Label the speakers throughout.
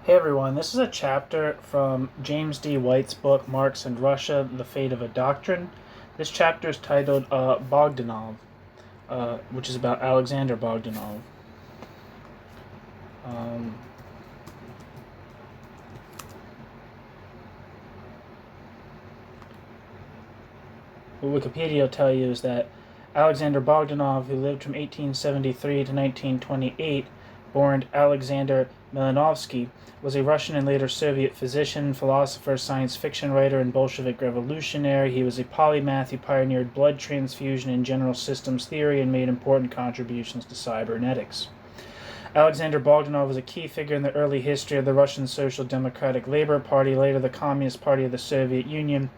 Speaker 1: Hey everyone, this is a chapter from James D. White's book, Marx and Russia, The Fate of a Doctrine. This chapter is titled Bogdanov, which is about Alexander Bogdanov. What Wikipedia will tell you is that Alexander Bogdanov, who lived from 1873 to 1928, born Alexander Malinovsky, was a Russian and later Soviet physician, philosopher, science fiction writer, and Bolshevik revolutionary. He was a polymath who pioneered blood transfusion and general systems theory and made important contributions to cybernetics. Alexander Bogdanov was a key figure in the early history of the Russian Social Democratic Labor Party, later the Communist Party of the Soviet Union.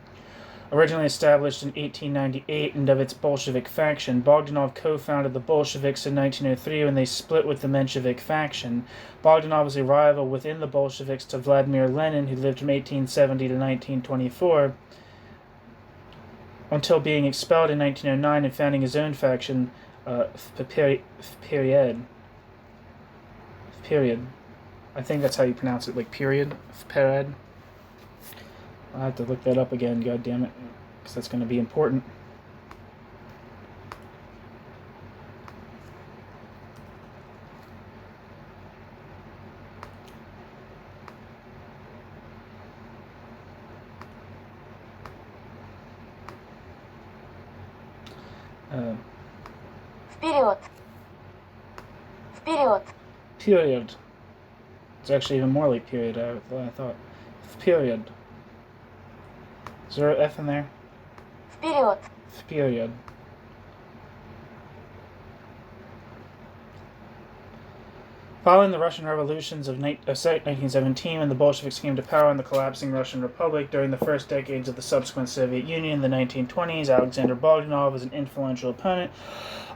Speaker 1: Originally established in 1898 and of its Bolshevik faction, Bogdanov co-founded the Bolsheviks in 1903 when they split with the Menshevik faction. Bogdanov was a rival within the Bolsheviks to Vladimir Lenin, who lived from 1870 to 1924, until being expelled in 1909 and founding his own faction, Period. I think that's how you pronounce it, like period. Period. I'll have to look that up again, god damn it, because that's going to be important. Period. It's actually even more like period than I thought. Period. Is there an F in there? Period. Following the Russian revolutions of 1917, when the Bolsheviks came to power in the collapsing Russian Republic during the first decades of the subsequent Soviet Union in the 1920s, Alexander Bogdanov was an influential opponent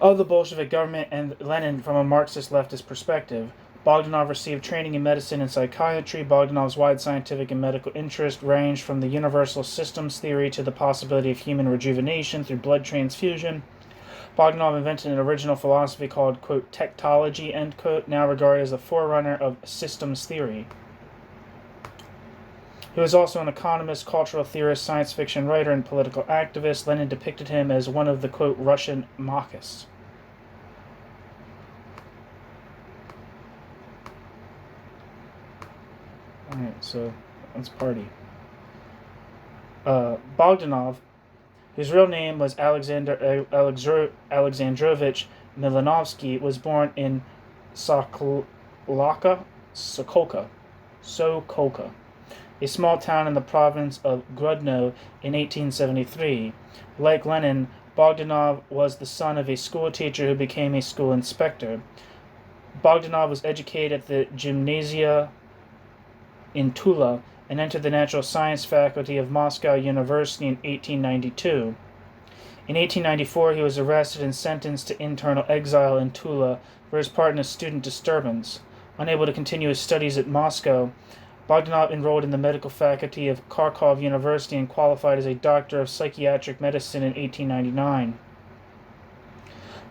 Speaker 1: of the Bolshevik government and Lenin from a Marxist leftist perspective. Bogdanov received training in medicine and psychiatry. Bogdanov's wide scientific and medical interest ranged from the universal systems theory to the possibility of human rejuvenation through blood transfusion. Bogdanov invented an original philosophy called, quote, techtology, end quote, now regarded as the forerunner of systems theory. He was also an economist, cultural theorist, science fiction writer, and political activist. Lenin depicted him as one of the, quote, Russian Marxists. Alright, so let's party. Bogdanov, whose real name was Alexander Alexandrovich Malinovsky, was born in Sokolka, a small town in the province of Grodno in 1873. Like Lenin, Bogdanov was the son of a school teacher who became a school inspector. Bogdanov was educated at the Gymnasia in Tula and entered the natural science faculty of Moscow University in 1892. In 1894, he was arrested and sentenced to internal exile in Tula for his part in a student disturbance. Unable to continue his studies at Moscow, Bogdanov enrolled in the medical faculty of Kharkov University and qualified as a doctor of psychiatric medicine in 1899.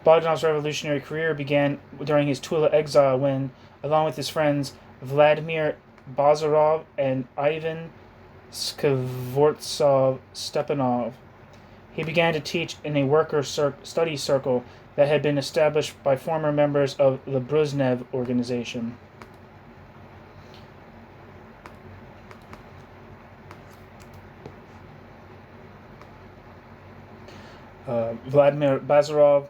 Speaker 1: Bogdanov's revolutionary career began during his Tula exile when, along with his friends Vladimir Bazarov and Ivan Skvortsov-Stepanov, he began to teach in a worker study circle that had been established by former members of the Brezhnev organization. Vladimir Bazarov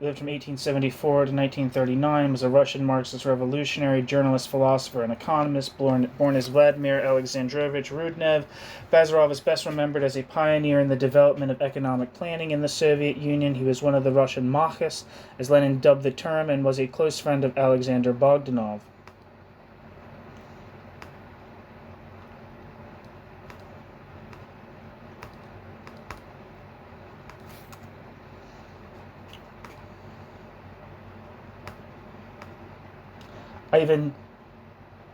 Speaker 1: lived from 1874 to 1939, was a Russian Marxist revolutionary, journalist, philosopher, and economist, born as Vladimir Alexandrovich Rudnev. Bazarov is best remembered as a pioneer in the development of economic planning in the Soviet Union. He was one of the Russian Marxists, as Lenin dubbed the term, and was a close friend of Alexander Bogdanov. Ivan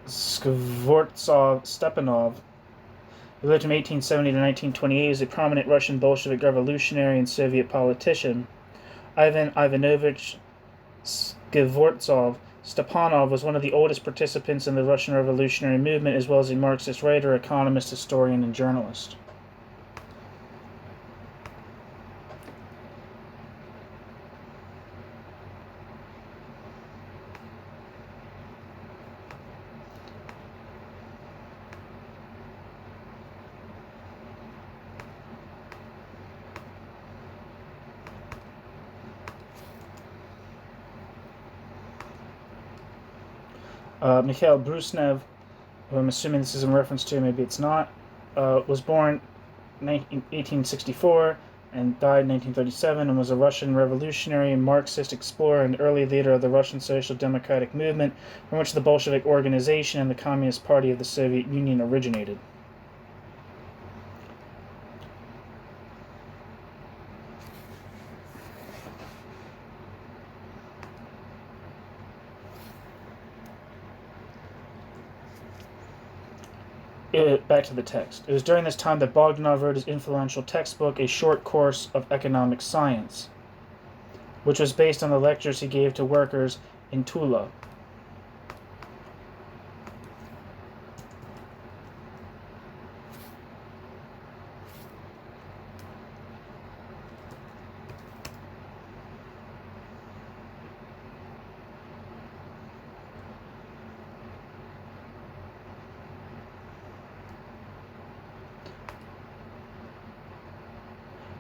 Speaker 1: Skvortsov-Stepanov, who lived from 1870 to 1928, is a prominent Russian Bolshevik revolutionary and Soviet politician. Ivan Ivanovich Skvortsov Stepanov was one of the oldest participants in the Russian revolutionary movement, as well as a Marxist writer, economist, historian, and journalist. Mikhail Brusnev, who I'm assuming this is in reference to, maybe it's not, was born in 1864 and died in 1937, and was a Russian revolutionary, Marxist explorer, and early leader of the Russian Social Democratic movement, from which the Bolshevik organization and the Communist Party of the Soviet Union originated. Back to the text. It was during this time that Bogdanov wrote his influential textbook, A Short Course of Economic Science, which was based on the lectures he gave to workers in Tula.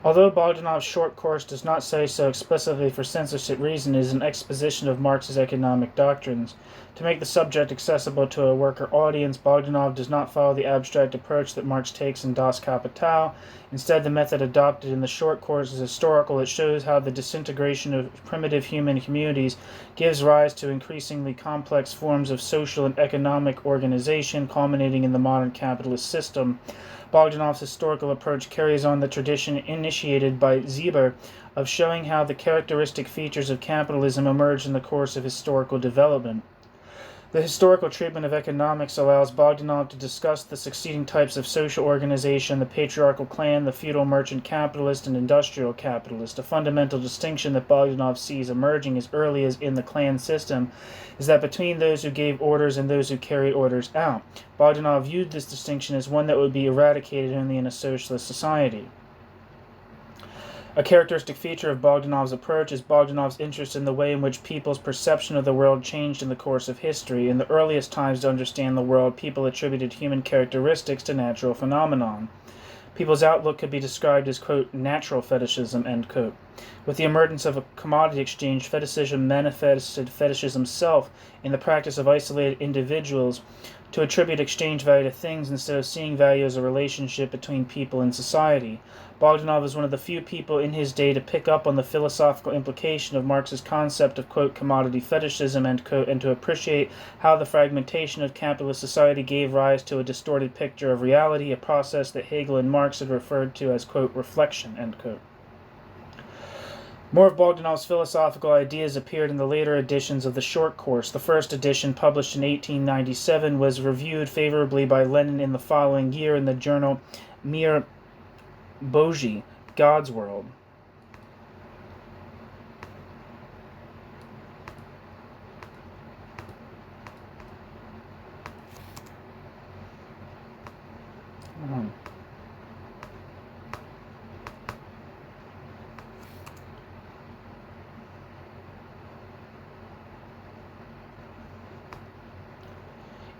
Speaker 1: Although Bogdanov's short course does not say so explicitly for censorship reasons, it is an exposition of Marx's economic doctrines. To make the subject accessible to a worker audience, Bogdanov does not follow the abstract approach that Marx takes in Das Kapital. Instead, the method adopted in the short course is historical. It shows how the disintegration of primitive human communities gives rise to increasingly complex forms of social and economic organization, culminating in the modern capitalist system. Bogdanov's historical approach carries on the tradition initiated by Zieber of showing how the characteristic features of capitalism emerge in the course of historical development. The historical treatment of economics allows Bogdanov to discuss the succeeding types of social organization: the patriarchal clan, the feudal merchant capitalist, and industrial capitalist. A fundamental distinction that Bogdanov sees emerging as early as in the clan system is that between those who gave orders and those who carried orders out. Bogdanov viewed this distinction as one that would be eradicated only in a socialist society. A characteristic feature of Bogdanov's approach is Bogdanov's interest in the way in which people's perception of the world changed in the course of history. In the earliest times to understand the world, people attributed human characteristics to natural phenomenon. People's outlook could be described as, quote, natural fetishism, end quote. With the emergence of a commodity exchange, fetishism manifested fetishism's self in the practice of isolated individuals to attribute exchange value to things instead of seeing value as a relationship between people and society. Bogdanov is one of the few people in his day to pick up on the philosophical implication of Marx's concept of, quote, commodity fetishism, end quote, and to appreciate how the fragmentation of capitalist society gave rise to a distorted picture of reality, a process that Hegel and Marx had referred to as, quote, reflection, end quote. More of Bogdanov's philosophical ideas appeared in the later editions of the short course. The first edition, published in 1897, was reviewed favorably by Lenin in the following year in the journal Mir Boží, God's World.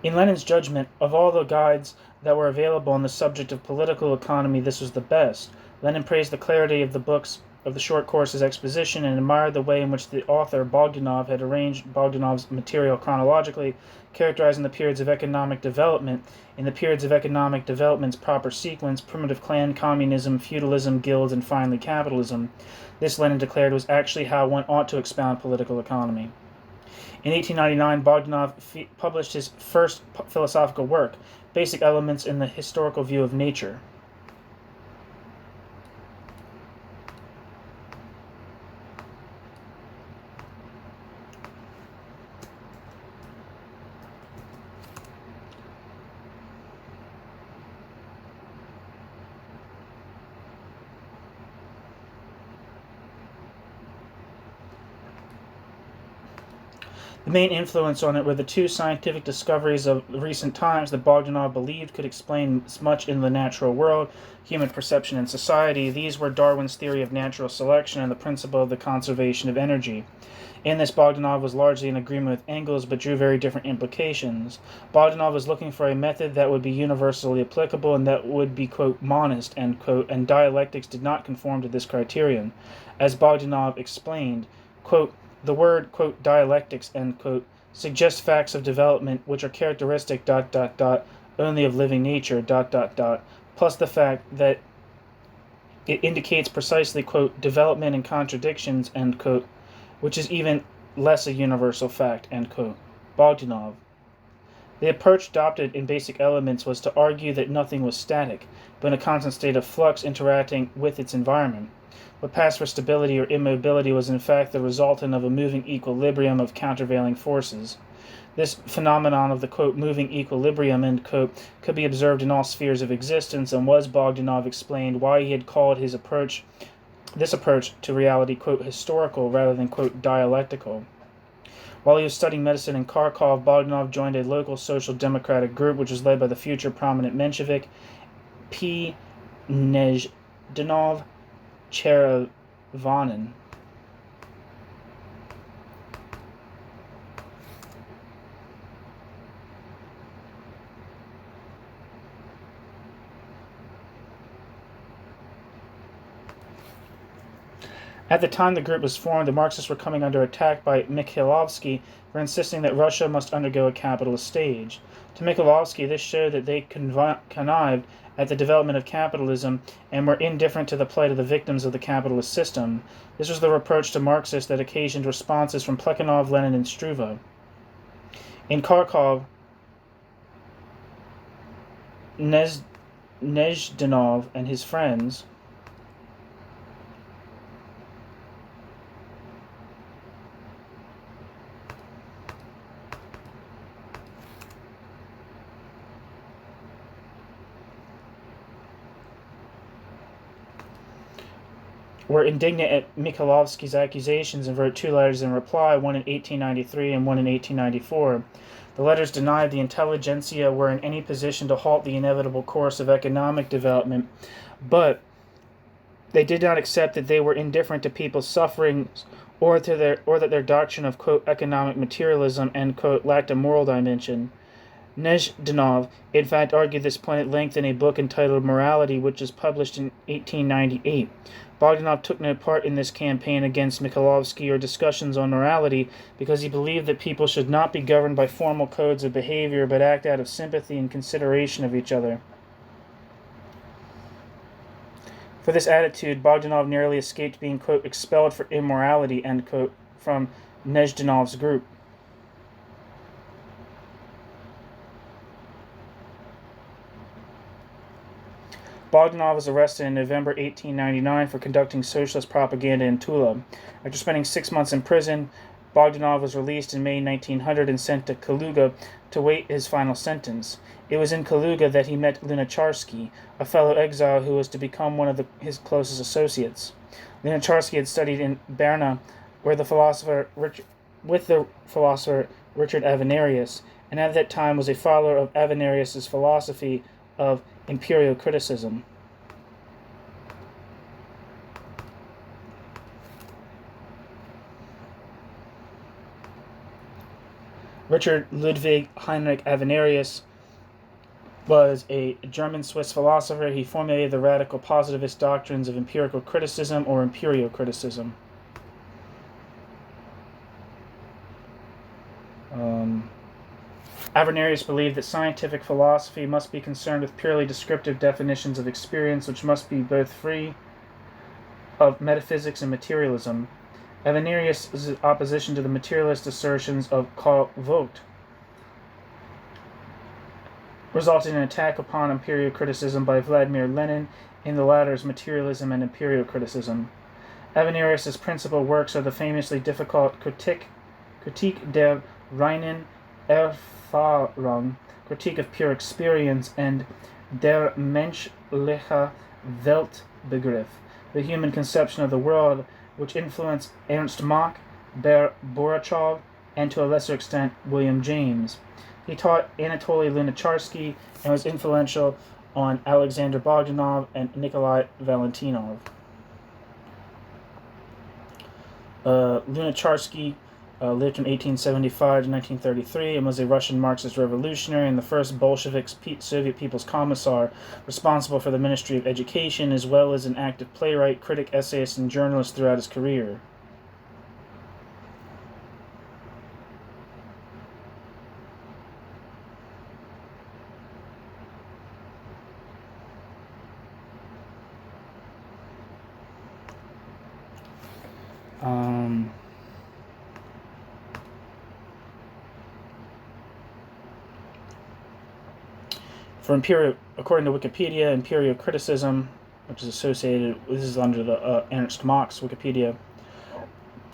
Speaker 1: In Lenin's judgment, of all the guides that were available on the subject of political economy, this was the best. Lenin praised the clarity of the books of the short course's exposition and admired the way in which the author, Bogdanov, had arranged Bogdanov's material chronologically, characterizing the periods of economic development in the periods of economic development's proper sequence: primitive clan, communism, feudalism, guilds, and finally capitalism. This, Lenin declared, was actually how one ought to expound political economy. In 1899, Bogdanov published his first philosophical work, Basic Elements in the Historical View of Nature. The main influence on it were the two scientific discoveries of recent times that Bogdanov believed could explain much in the natural world, human perception and society. These were Darwin's theory of natural selection and the principle of the conservation of energy. In this, Bogdanov was largely in agreement with Engels, but drew very different implications. Bogdanov was looking for a method that would be universally applicable and that would be, quote, monist, end quote, and dialectics did not conform to this criterion. As Bogdanov explained, quote, the word, quote, dialectics, end quote, suggests facts of development which are characteristic, only of living nature, plus the fact that it indicates precisely, quote, development and contradictions, end quote, which is even less a universal fact, end quote. Bogdanov. The approach adopted in Basic Elements was to argue that nothing was static, but in a constant state of flux interacting with its environment. What passed for stability or immobility was in fact the resultant of a moving equilibrium of countervailing forces. This phenomenon of the, quote, moving equilibrium, end quote, could be observed in all spheres of existence, and was, Bogdanov explained, why he had called this approach to reality, quote, historical rather than, quote, dialectical. While he was studying medicine in Kharkov, Bogdanov joined a local social democratic group which was led by the future prominent Menshevik P. Nezhdanov Cheravanin. At the time the group was formed, the Marxists were coming under attack by Mikhailovsky for insisting that Russia must undergo a capitalist stage. To Mikhailovsky, this showed that they connived at the development of capitalism and were indifferent to the plight of the victims of the capitalist system. This was the reproach to Marxists that occasioned responses from Plekhanov, Lenin, and Struve. In Kharkov, Nezhdanov and his friends were indignant at Mikhailovsky's accusations and wrote two letters in reply, one in 1893 and one in 1894. The letters denied the intelligentsia were in any position to halt the inevitable course of economic development, but they did not accept that they were indifferent to people's sufferings or that their doctrine of, quote, economic materialism, end quote, lacked a moral dimension. Nezhdanov, in fact, argued this point at length in a book entitled Morality, which was published in 1898. Bogdanov took no part in this campaign against Mikhailovsky or discussions on morality because he believed that people should not be governed by formal codes of behavior but act out of sympathy and consideration of each other. For this attitude, Bogdanov narrowly escaped being, quote, expelled for immorality, end quote, from Nezhdanov's group. Bogdanov was arrested in November 1899 for conducting socialist propaganda in Tula. After spending 6 months in prison, Bogdanov was released in May 1900 and sent to Kaluga to wait his final sentence. It was in Kaluga that he met Lunacharsky, a fellow exile who was to become one of his closest associates. Lunacharsky had studied in Berna with the philosopher Richard Avenarius, and at that time was a follower of Avenarius's philosophy of imperial criticism. Richard Ludwig Heinrich Avenarius was a German-Swiss philosopher. He formulated the radical positivist doctrines of empirical criticism or imperial criticism. Avenarius believed that scientific philosophy must be concerned with purely descriptive definitions of experience, which must be both free of metaphysics and materialism. Avenarius' opposition to the materialist assertions of Karl Vogt resulted in an attack upon imperial criticism by Vladimir Lenin in the latter's Materialism and Imperial Criticism. Avenarius' principal works are the famously difficult Kritik der reinen Erfahrung, Critique of Pure Experience, and Der menschliche Weltbegriff, the human conception of the world, which influenced Ernst Mach, Ber Burachow, and to a lesser extent William James. He taught Anatoly Lunacharsky and was influential on Alexander Bogdanov and Nikolai Valentinov. Lunacharsky lived from 1875 to 1933 and was a Russian Marxist revolutionary and the first Bolsheviks Soviet People's Commissar responsible for the Ministry of Education, as well as an active playwright, critic, essayist, and journalist throughout his career. According to Wikipedia, imperial criticism, which is associated, this is under the Ernst Mach's Wikipedia.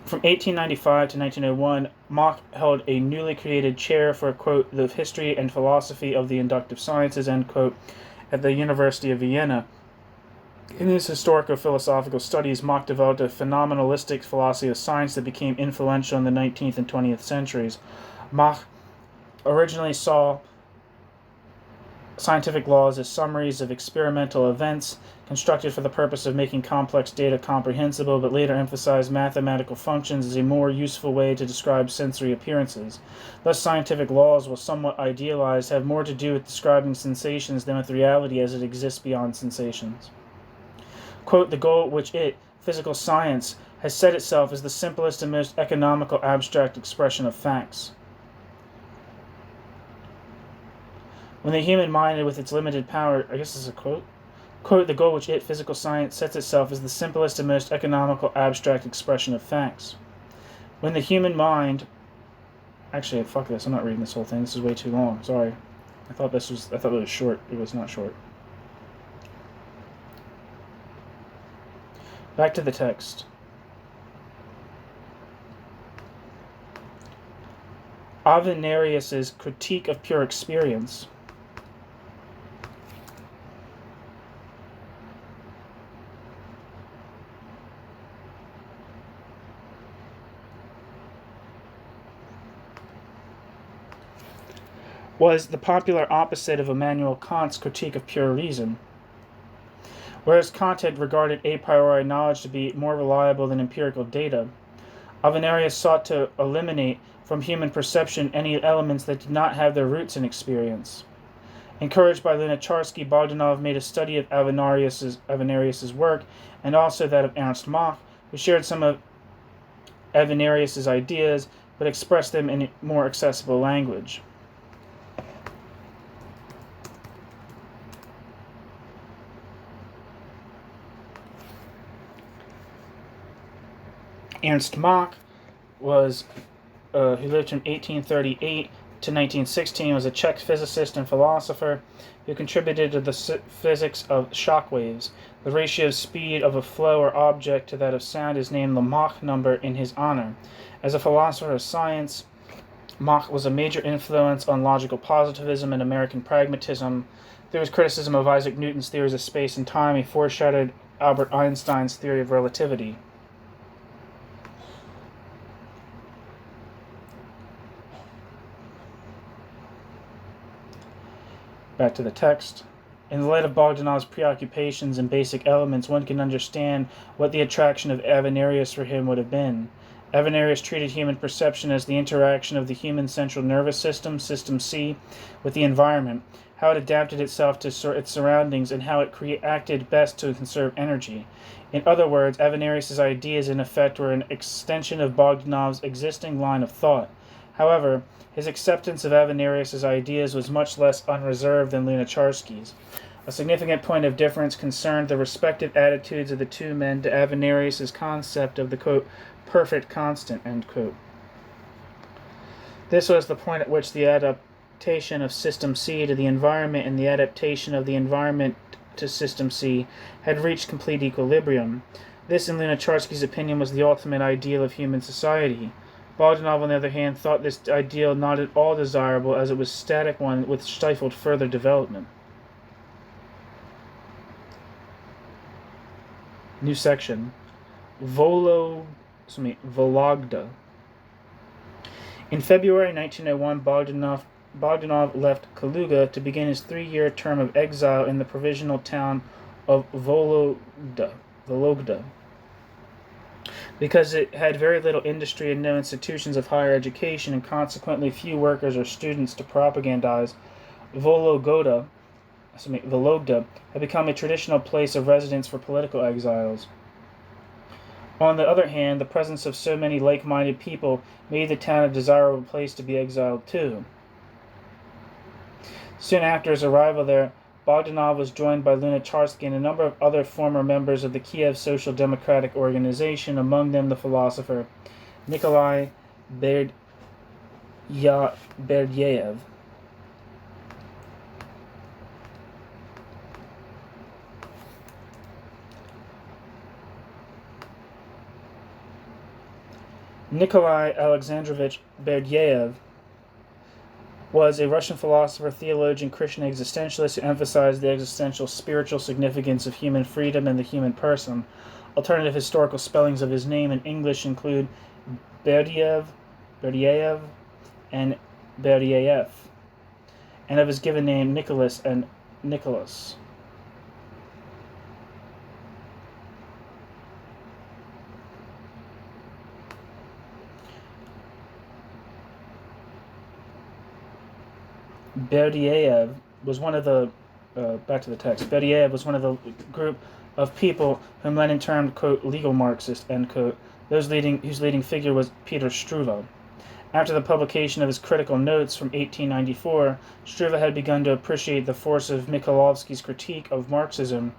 Speaker 1: From 1895 to 1901, Mach held a newly created chair for, quote, the history and philosophy of the inductive sciences, end quote, at the University of Vienna. In his historico-philosophical studies, Mach developed a phenomenalistic philosophy of science that became influential in the 19th and 20th centuries. Mach originally saw scientific laws as summaries of experimental events constructed for the purpose of making complex data comprehensible, but later emphasized mathematical functions as a more useful way to describe sensory appearances. Thus, scientific laws, while somewhat idealized, have more to do with describing sensations than with reality as it exists beyond sensations. Quote, the goal at which it, physical science, has set itself is the simplest and most economical abstract expression of facts. When the human mind, with its limited power, I guess this is a quote, quote, the goal which it, physical science, sets itself is the simplest and most economical abstract expression of facts. When the human mind, actually, fuck this, I'm not reading this whole thing, this is way too long, sorry. I thought it was short, it was not short. Back to the text. Avenarius's critique of pure experience. Was the popular opposite of Immanuel Kant's critique of pure reason. Whereas Kant had regarded a priori knowledge to be more reliable than empirical data, Avenarius sought to eliminate from human perception any elements that did not have their roots in experience. Encouraged by Lunacharsky, Bogdanov made a study of Avenarius's work and also that of Ernst Mach, who shared some of Avenarius's ideas but expressed them in more accessible language. Ernst Mach was, who lived from 1838 to 1916, was a Czech physicist and philosopher who contributed to the physics of shock waves. The ratio of speed of a flow or object to that of sound is named the Mach number in his honor. As a philosopher of science, Mach was a major influence on logical positivism and American pragmatism. Through his criticism of Isaac Newton's theories of space and time, he foreshadowed Albert Einstein's theory of relativity. Back to the text. In the light of Bogdanov's preoccupations and basic elements, one can understand what the attraction of Avenarius for him would have been. Avenarius treated human perception as the interaction of the human central nervous system, System C, with the environment, how it adapted itself to its surroundings, and how it acted best to conserve energy. In other words, Avenarius's ideas in effect were an extension of Bogdanov's existing line of thought. However, his acceptance of Avenarius's ideas was much less unreserved than Lunacharsky's. A significant point of difference concerned the respective attitudes of the two men to Avenarius's concept of the, quote, perfect constant, end quote. This was the point at which the adaptation of System C to the environment and the adaptation of the environment to System C had reached complete equilibrium. This, in Lunacharsky's opinion, was the ultimate ideal of human society. Bogdanov, on the other hand, thought this ideal not at all desirable, as it was a static one which stifled further development. New section. Vologda. In February 1901, Bogdanov left Kaluga to begin his 3-year term of exile in the provisional town of Vologda. Because it had very little industry and no institutions of higher education, and consequently few workers or students to propagandize, Vologda had become a traditional place of residence for political exiles. On the other hand, the presence of so many like-minded people made the town a desirable place to be exiled to. Soon after his arrival there, Bogdanov was joined by Lunacharsky and a number of other former members of the Kiev Social Democratic Organization, among them the philosopher Nikolai Berdyaev. Nikolai Alexandrovich Berdyaev was a Russian philosopher, theologian, Christian existentialist who emphasized the existential spiritual significance of human freedom and the human person. Alternative historical spellings of his name in English include Berdyaev, and Berdyaev, and of his given name Nicholas and Nicholas. Berdyaev was one of the back to the text. Berdyaev was one of the group of people whom Lenin termed, quote, legal Marxist, end quote, whose leading figure was Peter Struve. After the publication of his critical notes from 1894, Struve had begun to appreciate the force of Mikhailovsky's critique of Marxism,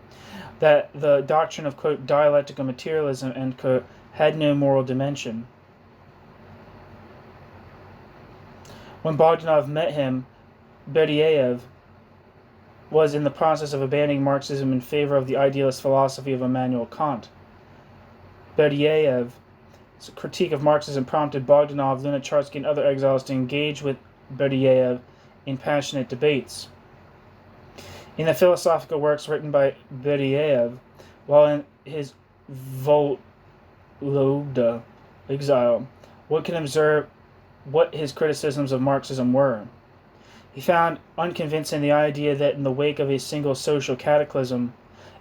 Speaker 1: that the doctrine of, quote, dialectical materialism, end quote, had no moral dimension. When Bogdanov met him, Berdyaev was in the process of abandoning Marxism in favor of the idealist philosophy of Immanuel Kant. Berdyaev's critique of Marxism prompted Bogdanov, Lunacharsky, and other exiles to engage with Berdyaev in passionate debates. In the philosophical works written by Berdyaev while in his Vologda exile, one can observe what his criticisms of Marxism were. He found unconvincing the idea that in the wake of a single social cataclysm,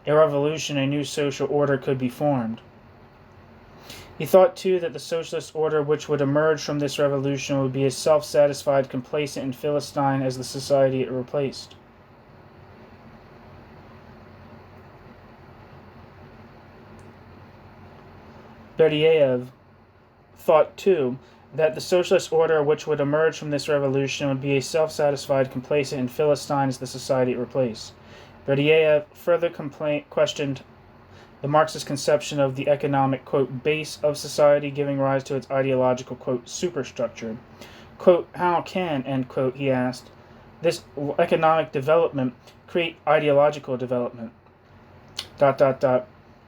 Speaker 1: a revolution, a new social order could be formed. He thought, too, that the socialist order which would emerge from this revolution would be as self-satisfied, complacent, and philistine as the society it replaced. Berdyaev thought, too, that the socialist order which would emerge from this revolution would be a self-satisfied, complacent, and philistine as the society it replaced. Berdyaev further questioned the Marxist conception of the economic, quote, base of society, giving rise to its ideological, quote, superstructure. Quote, how can, end quote, he asked, this economic development create ideological development? ...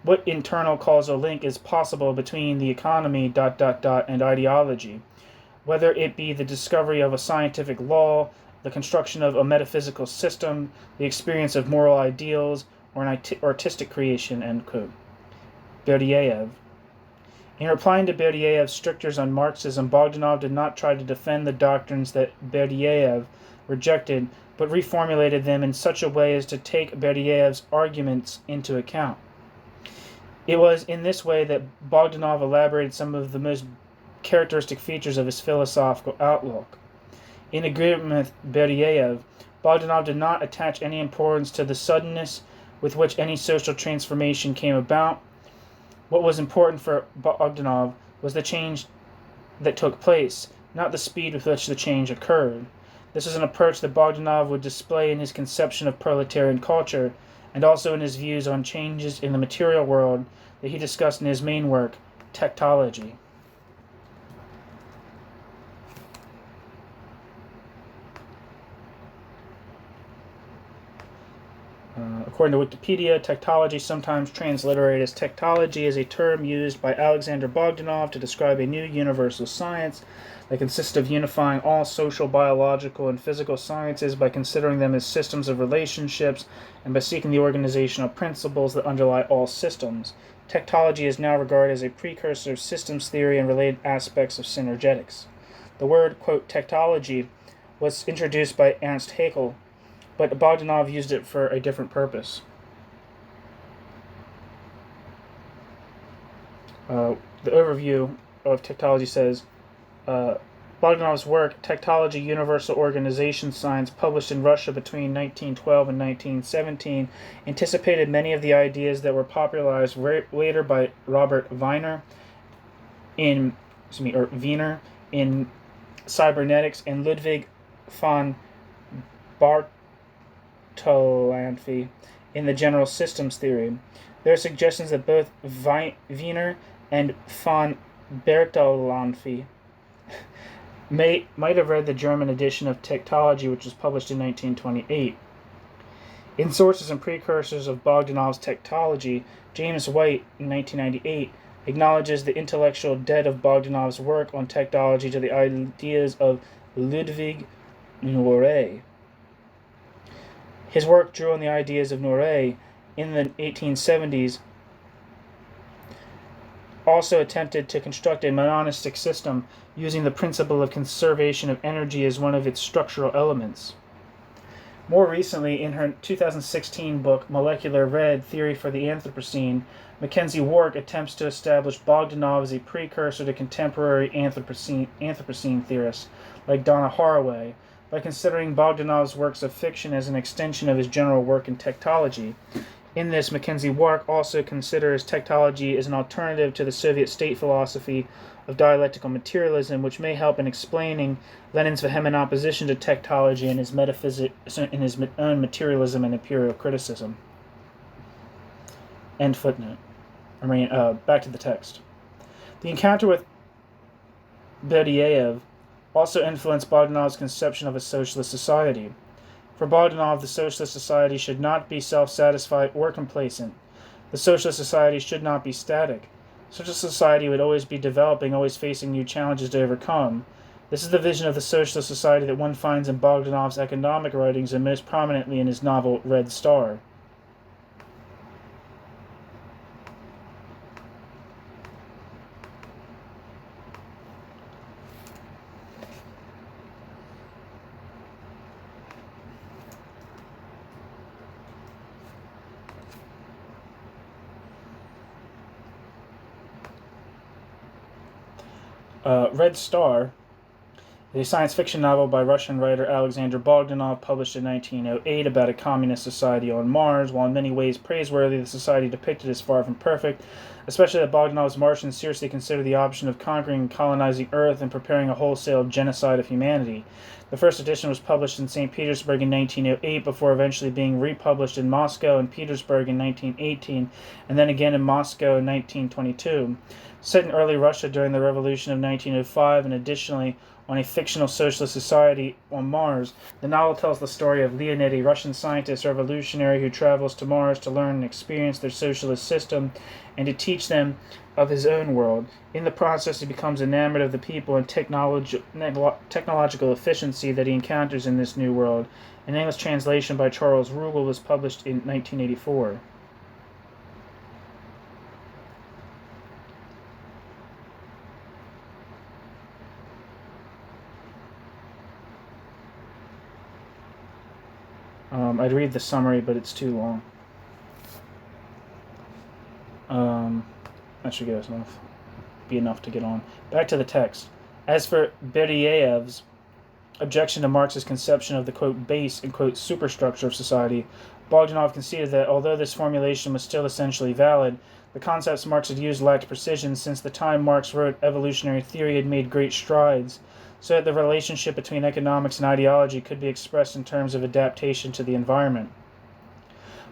Speaker 1: What internal causal link is possible between the economy, and ideology? Whether it be the discovery of a scientific law, the construction of a metaphysical system, the experience of moral ideals, or an artistic creation, end quote. Berdyaev. In replying to Berdyaev's strictures on Marxism, Bogdanov did not try to defend the doctrines that Berdyaev rejected, but reformulated them in such a way as to take Berdyaev's arguments into account. It was in this way that Bogdanov elaborated some of the most characteristic features of his philosophical outlook. In agreement with Berdyaev, Bogdanov did not attach any importance to the suddenness with which any social transformation came about. What was important for Bogdanov was the change that took place, not the speed with which the change occurred. This was an approach that Bogdanov would display in his conception of proletarian culture, and also in his views on changes in the material world that he discussed in his main work, Techtology. According to Wikipedia, techtology, sometimes transliterated as techtology, is a term used by Alexander Bogdanov to describe a new universal science that consists of unifying all social, biological, and physical sciences by considering them as systems of relationships and by seeking the organizational principles that underlie all systems. Techtology is now regarded as a precursor of systems theory and related aspects of synergetics. The word, quote, technology was introduced by Ernst Haeckel, but Bogdanov used it for a different purpose. The overview of technology says, Bogdanov's work, Technology, Universal Organization Science, published in Russia between 1912 and 1917, anticipated many of the ideas that were popularized later by Robert Wiener in cybernetics and Ludwig von Bartholanthy in the general systems theory. There are suggestions that both Wiener and von Bartholanthy might have read the German edition of Technology, which was published in 1928. In Sources and Precursors of Bogdanov's Technology, James White, in 1998, acknowledges the intellectual debt of Bogdanov's work on technology to the ideas of Ludwig Nourret. His work drew on the ideas of Nourret in the 1870s, also attempted to construct a monistic system using the principle of conservation of energy as one of its structural elements. More recently, in her 2016 book, Molecular Red, Theory for the Anthropocene, Mackenzie Wark attempts to establish Bogdanov as a precursor to contemporary Anthropocene theorists, like Donna Haraway, by considering Bogdanov's works of fiction as an extension of his general work in technology. In this, Mackenzie Wark also considers technology as an alternative to the Soviet state philosophy of dialectical materialism, which may help in explaining Lenin's vehement opposition to technology and his own materialism and imperial criticism. End footnote. Back to the text. The encounter with Berdiaev also influenced Bogdanov's conception of a socialist society. For Bogdanov, the socialist society should not be self-satisfied or complacent. The socialist society should not be static. Such a society would always be developing, always facing new challenges to overcome. This is the vision of the socialist society that one finds in Bogdanov's economic writings and most prominently in his novel Red Star. Red Star is a science fiction novel by Russian writer Alexander Bogdanov, published in 1908, about a communist society on Mars. While in many ways praiseworthy, the society depicted is far from perfect, especially that Bogdanov's Martians seriously consider the option of conquering and colonizing Earth and preparing a wholesale genocide of humanity. The first edition was published in St. Petersburg in 1908, before eventually being republished in Moscow and Petersburg in 1918, and then again in Moscow in 1922. Set in early Russia during the Revolution of 1905, and additionally on a fictional socialist society on Mars, the novel tells the story of Leonid, a Russian scientist revolutionary who travels to Mars to learn and experience their socialist system and to teach them of his own world. In the process, he becomes enamored of the people and technological efficiency that he encounters in this new world. An English translation by Charles Rugal was published in 1984. I'd read the summary, but it's too long. That should be enough to get on. Back to the text. As for Berdiaev's objection to Marx's conception of the, quote, base and, quote, superstructure of society, Bogdanov conceded that although this formulation was still essentially valid, the concepts Marx had used lacked precision, since the time Marx wrote evolutionary theory had made great strides, so that the relationship between economics and ideology could be expressed in terms of adaptation to the environment.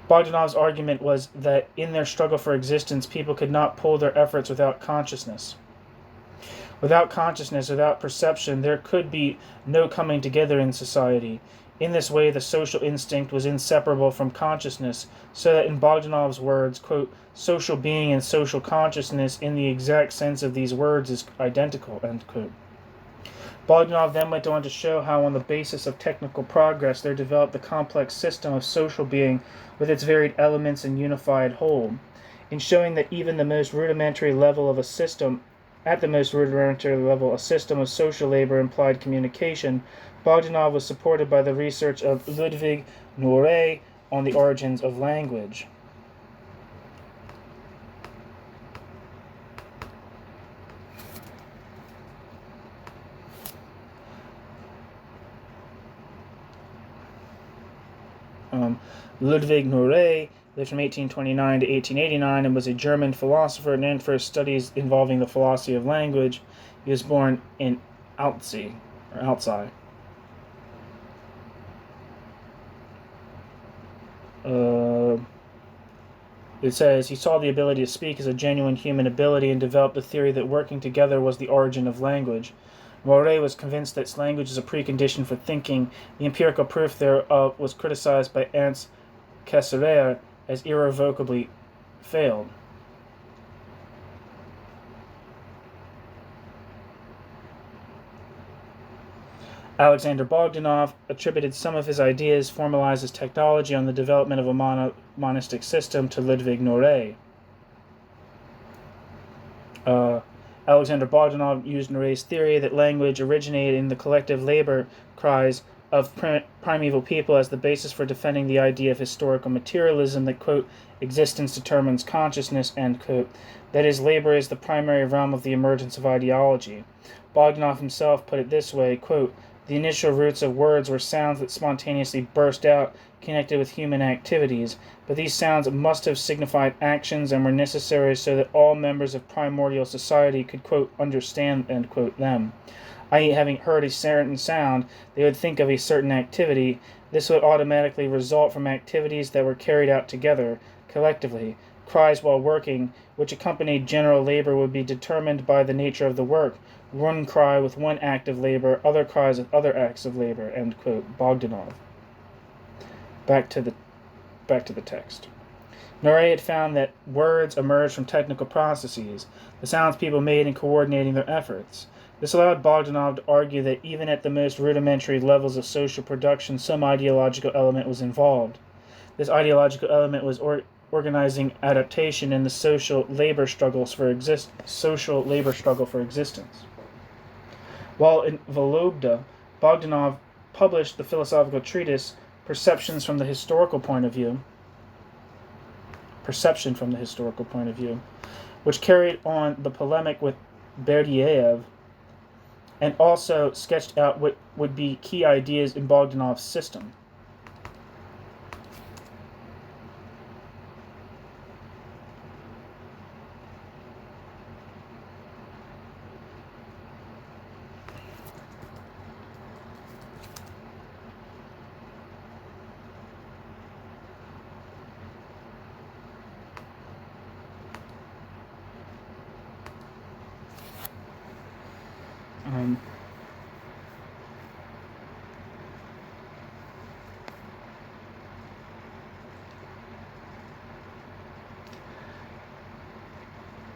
Speaker 1: Bogdanov's argument was that in their struggle for existence, people could not pull their efforts without consciousness. Without consciousness, without perception, there could be no coming together in society. In this way, the social instinct was inseparable from consciousness, so that in Bogdanov's words, quote, social being and social consciousness in the exact sense of these words is identical, end quote. Bogdanov then went on to show how on the basis of technical progress there developed the complex system of social being with its varied elements and unified whole. In showing that even the most rudimentary level of a system at the most rudimentary level, a system of social labor implied communication, Bogdanov was supported by the research of Ludwig Norey on the origins of language. Ludwig Norey lived from 1829 to 1889 and was a German philosopher known for his studies involving the philosophy of language. He was born in Alzey. It says he saw the ability to speak as a genuine human ability and developed the theory that working together was the origin of language. Morey was convinced that language is a precondition for thinking. The empirical proof thereof was criticized by Ernst Cassirer as irrevocably failed. Alexander Bogdanov attributed some of his ideas, formalized as technology on the development of a monistic system, to Ludwig Norey. Alexander Bogdanov used Norey's theory that language originated in the collective labor cries of primeval people as the basis for defending the idea of historical materialism that, quote, existence determines consciousness, end quote. That is, labor is the primary realm of the emergence of ideology. Bogdanov himself put it this way, quote, the initial roots of words were sounds that spontaneously burst out, connected with human activities, but these sounds must have signified actions and were necessary so that all members of primordial society could, quote, understand, end quote, them. I.e., having heard a certain sound, they would think of a certain activity. This would automatically result from activities that were carried out together, collectively. Cries while working, which accompanied general labor, would be determined by the nature of the work. One cry with one act of labor, other cries with other acts of labor, end quote. Bogdanov. Back to the text. Norey had found that words emerged from technical processes, the sounds people made in coordinating their efforts. This allowed Bogdanov to argue that even at the most rudimentary levels of social production, some ideological element was involved. This ideological element was organizing adaptation in the social labor struggle for existence. While in Vologda, Bogdanov published the philosophical treatise Perception from the Historical Point of View, which carried on the polemic with Berdyaev and also sketched out what would be key ideas in Bogdanov's system.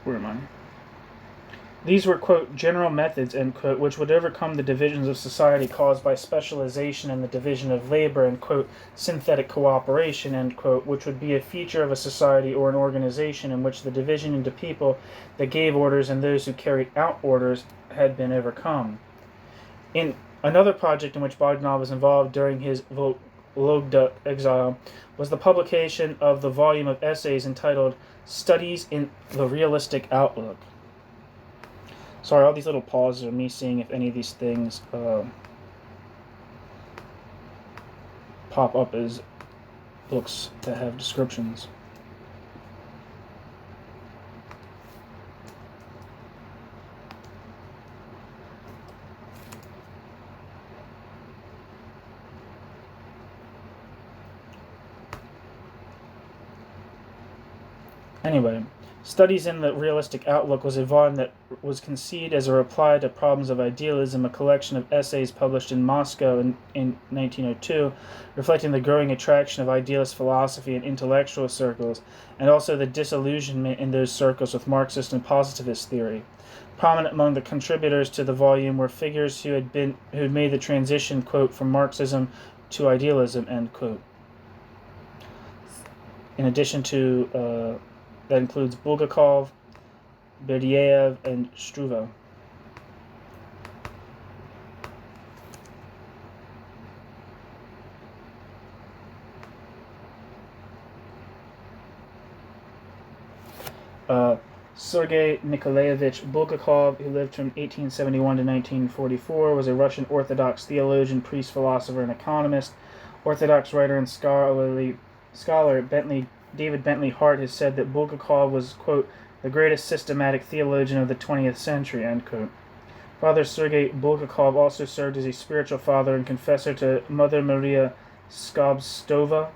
Speaker 1: Where am I? These were, quote, general methods, end quote, which would overcome the divisions of society caused by specialization and the division of labor, and, quote, synthetic cooperation, end quote, which would be a feature of a society or an organization in which the division into people that gave orders and those who carried out orders had been overcome. In another project in which Bogdanov was involved during his Vologda exile was the publication of the volume of essays entitled Studies in the Realistic Outlook. Sorry, all these little pauses are me seeing if any of these things pop up as books that have descriptions. Anyway, Studies in the Realistic Outlook was a volume that was conceived as a reply to Problems of Idealism, a collection of essays published in Moscow in 1902, reflecting the growing attraction of idealist philosophy in intellectual circles, and also the disillusionment in those circles with Marxist and positivist theory. Prominent among the contributors to the volume were figures who had made the transition, quote, from Marxism to idealism, end quote. In addition to that includes Bulgakov, Berdyaev, and Struve. Sergei Nikolaevich Bulgakov, who lived from 1871 to 1944, was a Russian Orthodox theologian, priest, philosopher, and economist. Orthodox writer and scholar David Bentley Hart has said that Bulgakov was, quote, the greatest systematic theologian of the 20th century, end quote. Father Sergei Bulgakov also served as a spiritual father and confessor to Mother Maria Skobstova,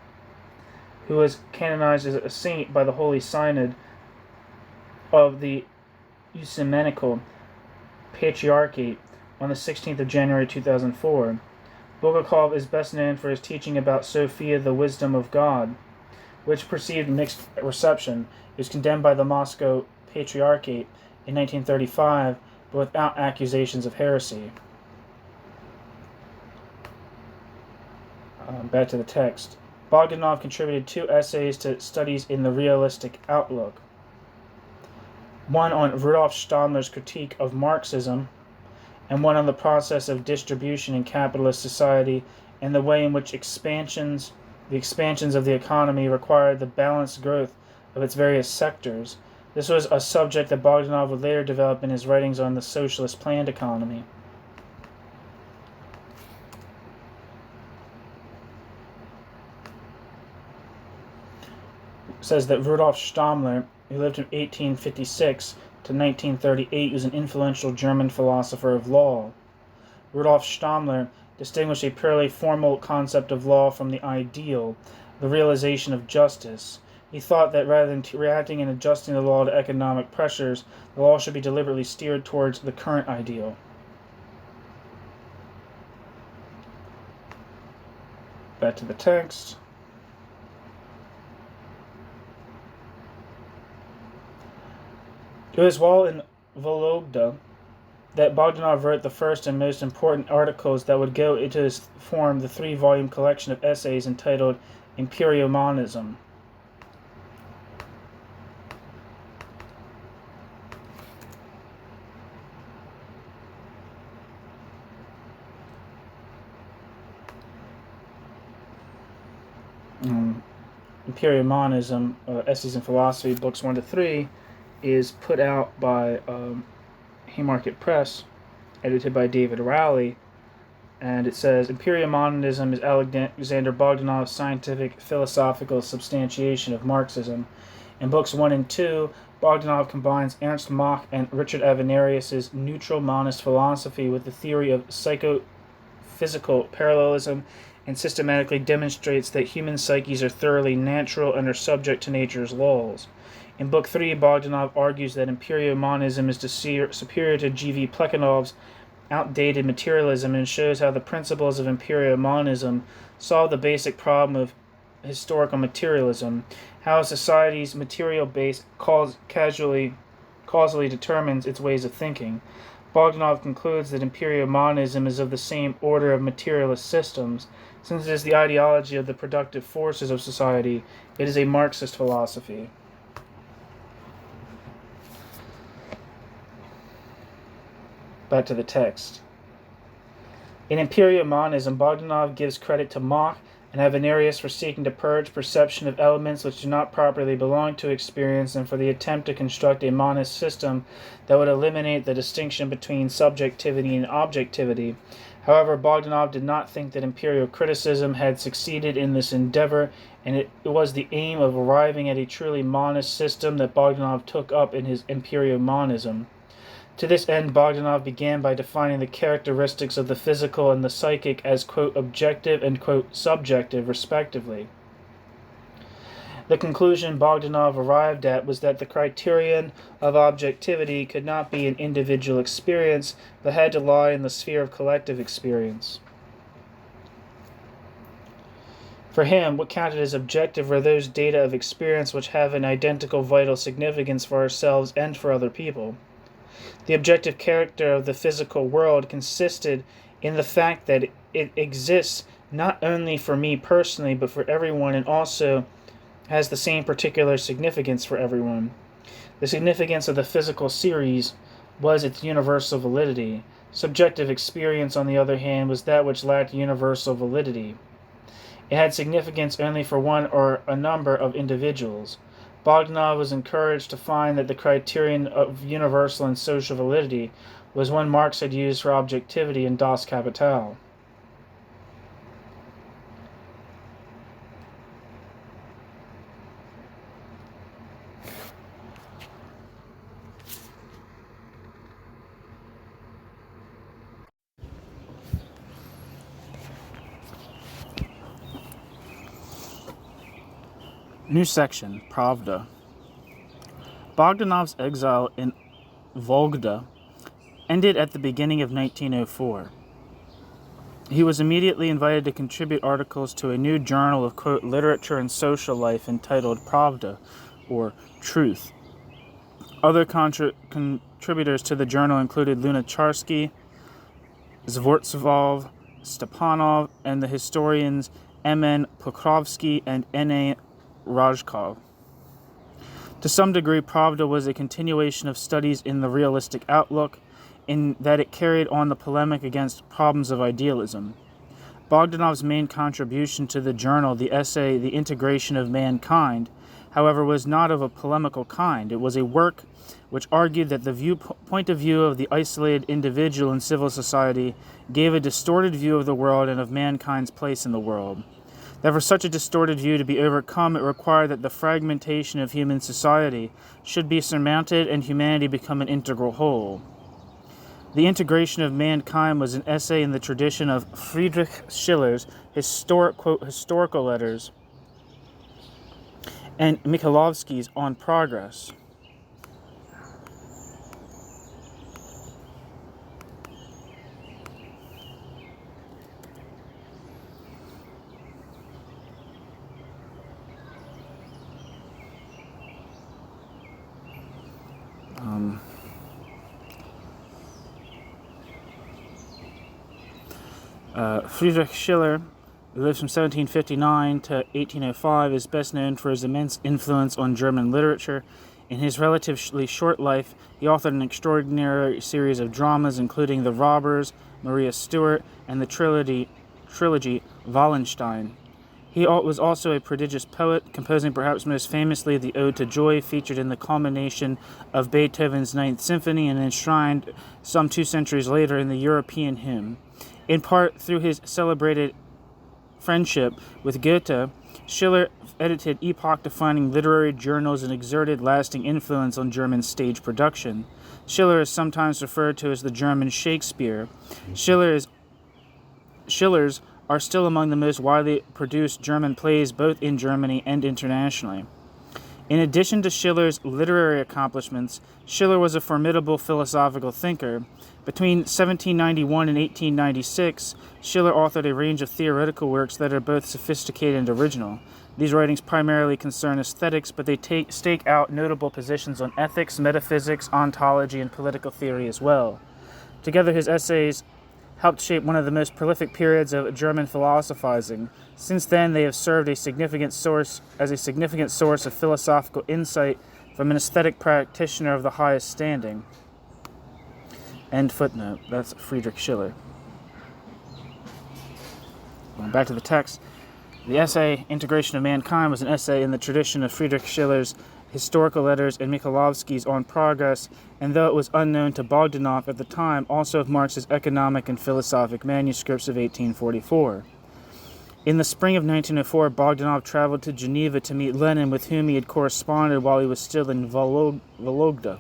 Speaker 1: who was canonized as a saint by the Holy Synod of the Ecumenical Patriarchate on the 16th of January 2004. Bulgakov is best known for his teaching about Sophia, the wisdom of God, which received mixed reception. It was condemned by the Moscow Patriarchate in 1935, but without accusations of heresy. Back to the text. Bogdanov contributed 2 essays to Studies in the Realistic Outlook. One on Rudolf Stammler's critique of Marxism, and one on the process of distribution in capitalist society and the way in which the expansions of the economy required the balanced growth of its various sectors. This was a subject that Bogdanov would later develop in his writings on the socialist planned economy. It says that Rudolf Stammler, who lived from 1856 to 1938, was an influential German philosopher of law. Rudolf Stammler distinguished a purely formal concept of law from the ideal, the realization of justice. He thought that rather than reacting and adjusting the law to economic pressures, the law should be deliberately steered towards the current ideal. Back to the text. It was while in Vologda that Bogdanov wrote the first and most important articles that would go into form the 3-volume collection of essays entitled Empirio-Monism. Empirio-Monism, Essays in Philosophy, Books 1 to 3, is put out by Haymarket Press, edited by David Rowley, and it says, Empirio-Monism is Alexander Bogdanov's scientific philosophical substantiation of Marxism. In Books 1 and 2, Bogdanov combines Ernst Mach and Richard Avenarius's neutral monist philosophy with the theory of psychophysical parallelism and systematically demonstrates that human psyches are thoroughly natural and are subject to nature's laws. In Book 3, Bogdanov argues that Empirio-Monism is superior to G.V. Plekhanov's outdated materialism and shows how the principles of Empirio-Monism solve the basic problem of historical materialism, how a society's material base causally determines its ways of thinking. Bogdanov concludes that Empirio-Monism is of the same order of materialist systems. Since it is the ideology of the productive forces of society, it is a Marxist philosophy. Back to the text. In Empirio-Monism, Bogdanov gives credit to Mach and Avenarius for seeking to purge perception of elements which do not properly belong to experience and for the attempt to construct a monist system that would eliminate the distinction between subjectivity and objectivity. However, Bogdanov did not think that imperial criticism had succeeded in this endeavor, and it was the aim of arriving at a truly monist system that Bogdanov took up in his Empirio-Monism. To this end, Bogdanov began by defining the characteristics of the physical and the psychic as, quote, objective and, quote, subjective, respectively. The conclusion Bogdanov arrived at was that the criterion of objectivity could not be an individual experience, but had to lie in the sphere of collective experience. For him, what counted as objective were those data of experience which have an identical vital significance for ourselves and for other people. The objective character of the physical world consisted in the fact that it exists not only for me personally, but for everyone, and also has the same particular significance for everyone. The significance of the physical series was its universal validity. Subjective experience, on the other hand, was that which lacked universal validity. It had significance only for one or a number of individuals. Bogdanov was encouraged to find that the criterion of universal and social validity was one Marx had used for objectivity in Das Kapital. New section, Pravda. Bogdanov's exile in Vologda ended at the beginning of 1904. He was immediately invited to contribute articles to a new journal of, quote, literature and social life entitled Pravda, or Truth. Other contributors to the journal included Lunacharsky, Zvortsov, Stepanov, and the historians M.N. Pokrovsky and N.A. Rajkov. To some degree, Pravda was a continuation of studies in the realistic outlook, in that it carried on the polemic against problems of idealism. Bogdanov's main contribution to the journal, the essay The Integration of Mankind, however, was not of a polemical kind. It was a work which argued that the point of view of the isolated individual in civil society gave a distorted view of the world and of mankind's place in the world. That for such a distorted view to be overcome, it required that the fragmentation of human society should be surmounted and humanity become an integral whole. The Integration of Mankind was an essay in the tradition of Friedrich Schiller's historical letters and Mikhailovsky's On Progress. Friedrich Schiller, who lived from 1759 to 1805, is best known for his immense influence on German literature. In his relatively short life, he authored an extraordinary series of dramas, including The Robbers, Maria Stuart, and the trilogy Wallenstein. He was also a prodigious poet, composing perhaps most famously the Ode to Joy, featured in the culmination of Beethoven's Ninth Symphony and enshrined some 2 centuries later in the European hymn. In part through his celebrated friendship with Goethe, Schiller edited epoch-defining literary journals and exerted lasting influence on German stage production. Schiller is sometimes referred to as the German Shakespeare. Schiller's are still among the most widely produced German plays both in Germany and internationally. In addition to Schiller's literary accomplishments, Schiller was a formidable philosophical thinker. Between 1791 and 1896, Schiller authored a range of theoretical works that are both sophisticated and original. These writings primarily concern aesthetics, but they stake out notable positions on ethics, metaphysics, ontology, and political theory as well. Together, his essays helped shape one of the most prolific periods of German philosophizing. Since then, they have served as a significant source of philosophical insight from an aesthetic practitioner of the highest standing. End footnote. That's Friedrich Schiller. Going back to the text, the essay Integration of Mankind was an essay in the tradition of Friedrich Schiller's historical letters and Mikhailovsky's On Progress, and though it was unknown to Bogdanov at the time, also of Marx's economic and philosophic manuscripts of 1844. In the spring of 1904, Bogdanov traveled to Geneva to meet Lenin, with whom he had corresponded while he was still in Vologda.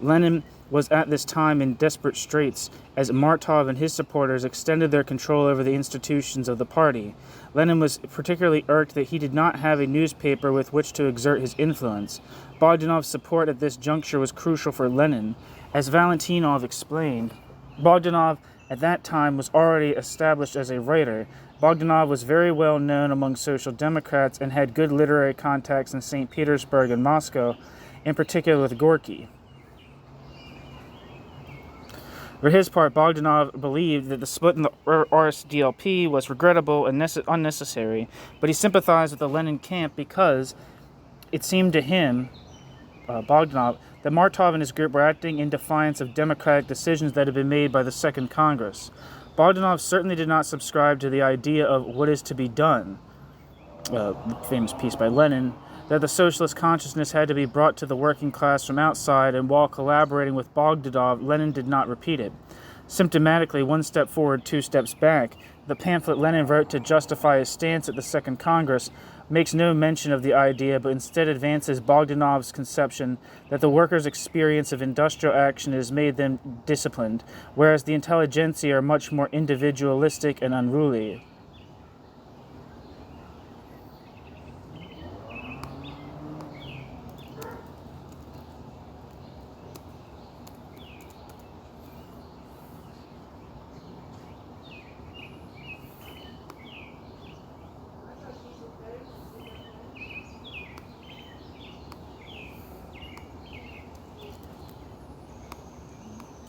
Speaker 1: Lenin was at this time in desperate straits, as Martov and his supporters extended their control over the institutions of the party. Lenin was particularly irked that he did not have a newspaper with which to exert his influence. Bogdanov's support at this juncture was crucial for Lenin. As Valentinov explained, Bogdanov at that time was already established as a writer. Bogdanov was very well known among Social Democrats and had good literary contacts in St. Petersburg and Moscow, in particular with Gorky. For his part, Bogdanov believed that the split in the RSDLP was regrettable and unnecessary, but he sympathized with the Lenin camp because it seemed to him Bogdanov that Martov and his group were acting in defiance of democratic decisions that had been made by the Second Congress. Bogdanov certainly did not subscribe to the idea of what is to be done, the famous piece by Lenin, that the socialist consciousness had to be brought to the working class from outside, and while collaborating with Bogdanov, Lenin did not repeat it. Symptomatically, one step forward, two steps back, the pamphlet Lenin wrote to justify his stance at the Second Congress makes no mention of the idea, but instead advances Bogdanov's conception that the workers' experience of industrial action has made them disciplined, whereas the intelligentsia are much more individualistic and unruly.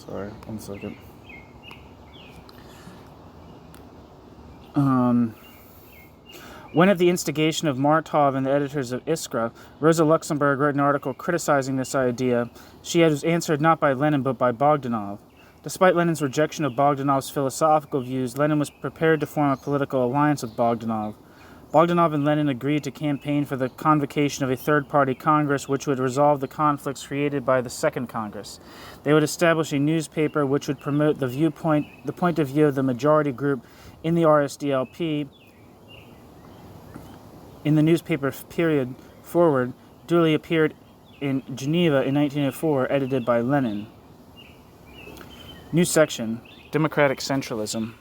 Speaker 1: Sorry, 1 second. When at the instigation of Martov and the editors of Iskra, Rosa Luxemburg wrote an article criticizing this idea. She was answered not by Lenin but by Bogdanov. Despite Lenin's rejection of Bogdanov's philosophical views, Lenin was prepared to form a political alliance with Bogdanov. Bogdanov and Lenin agreed to campaign for the convocation of a third-party Congress which would resolve the conflicts created by the Second Congress. They would establish a newspaper which would promote the point of view of the majority group in the RSDLP. In the newspaper period forward, duly appeared in Geneva in 1904, edited by Lenin. New section, Democratic Centralism.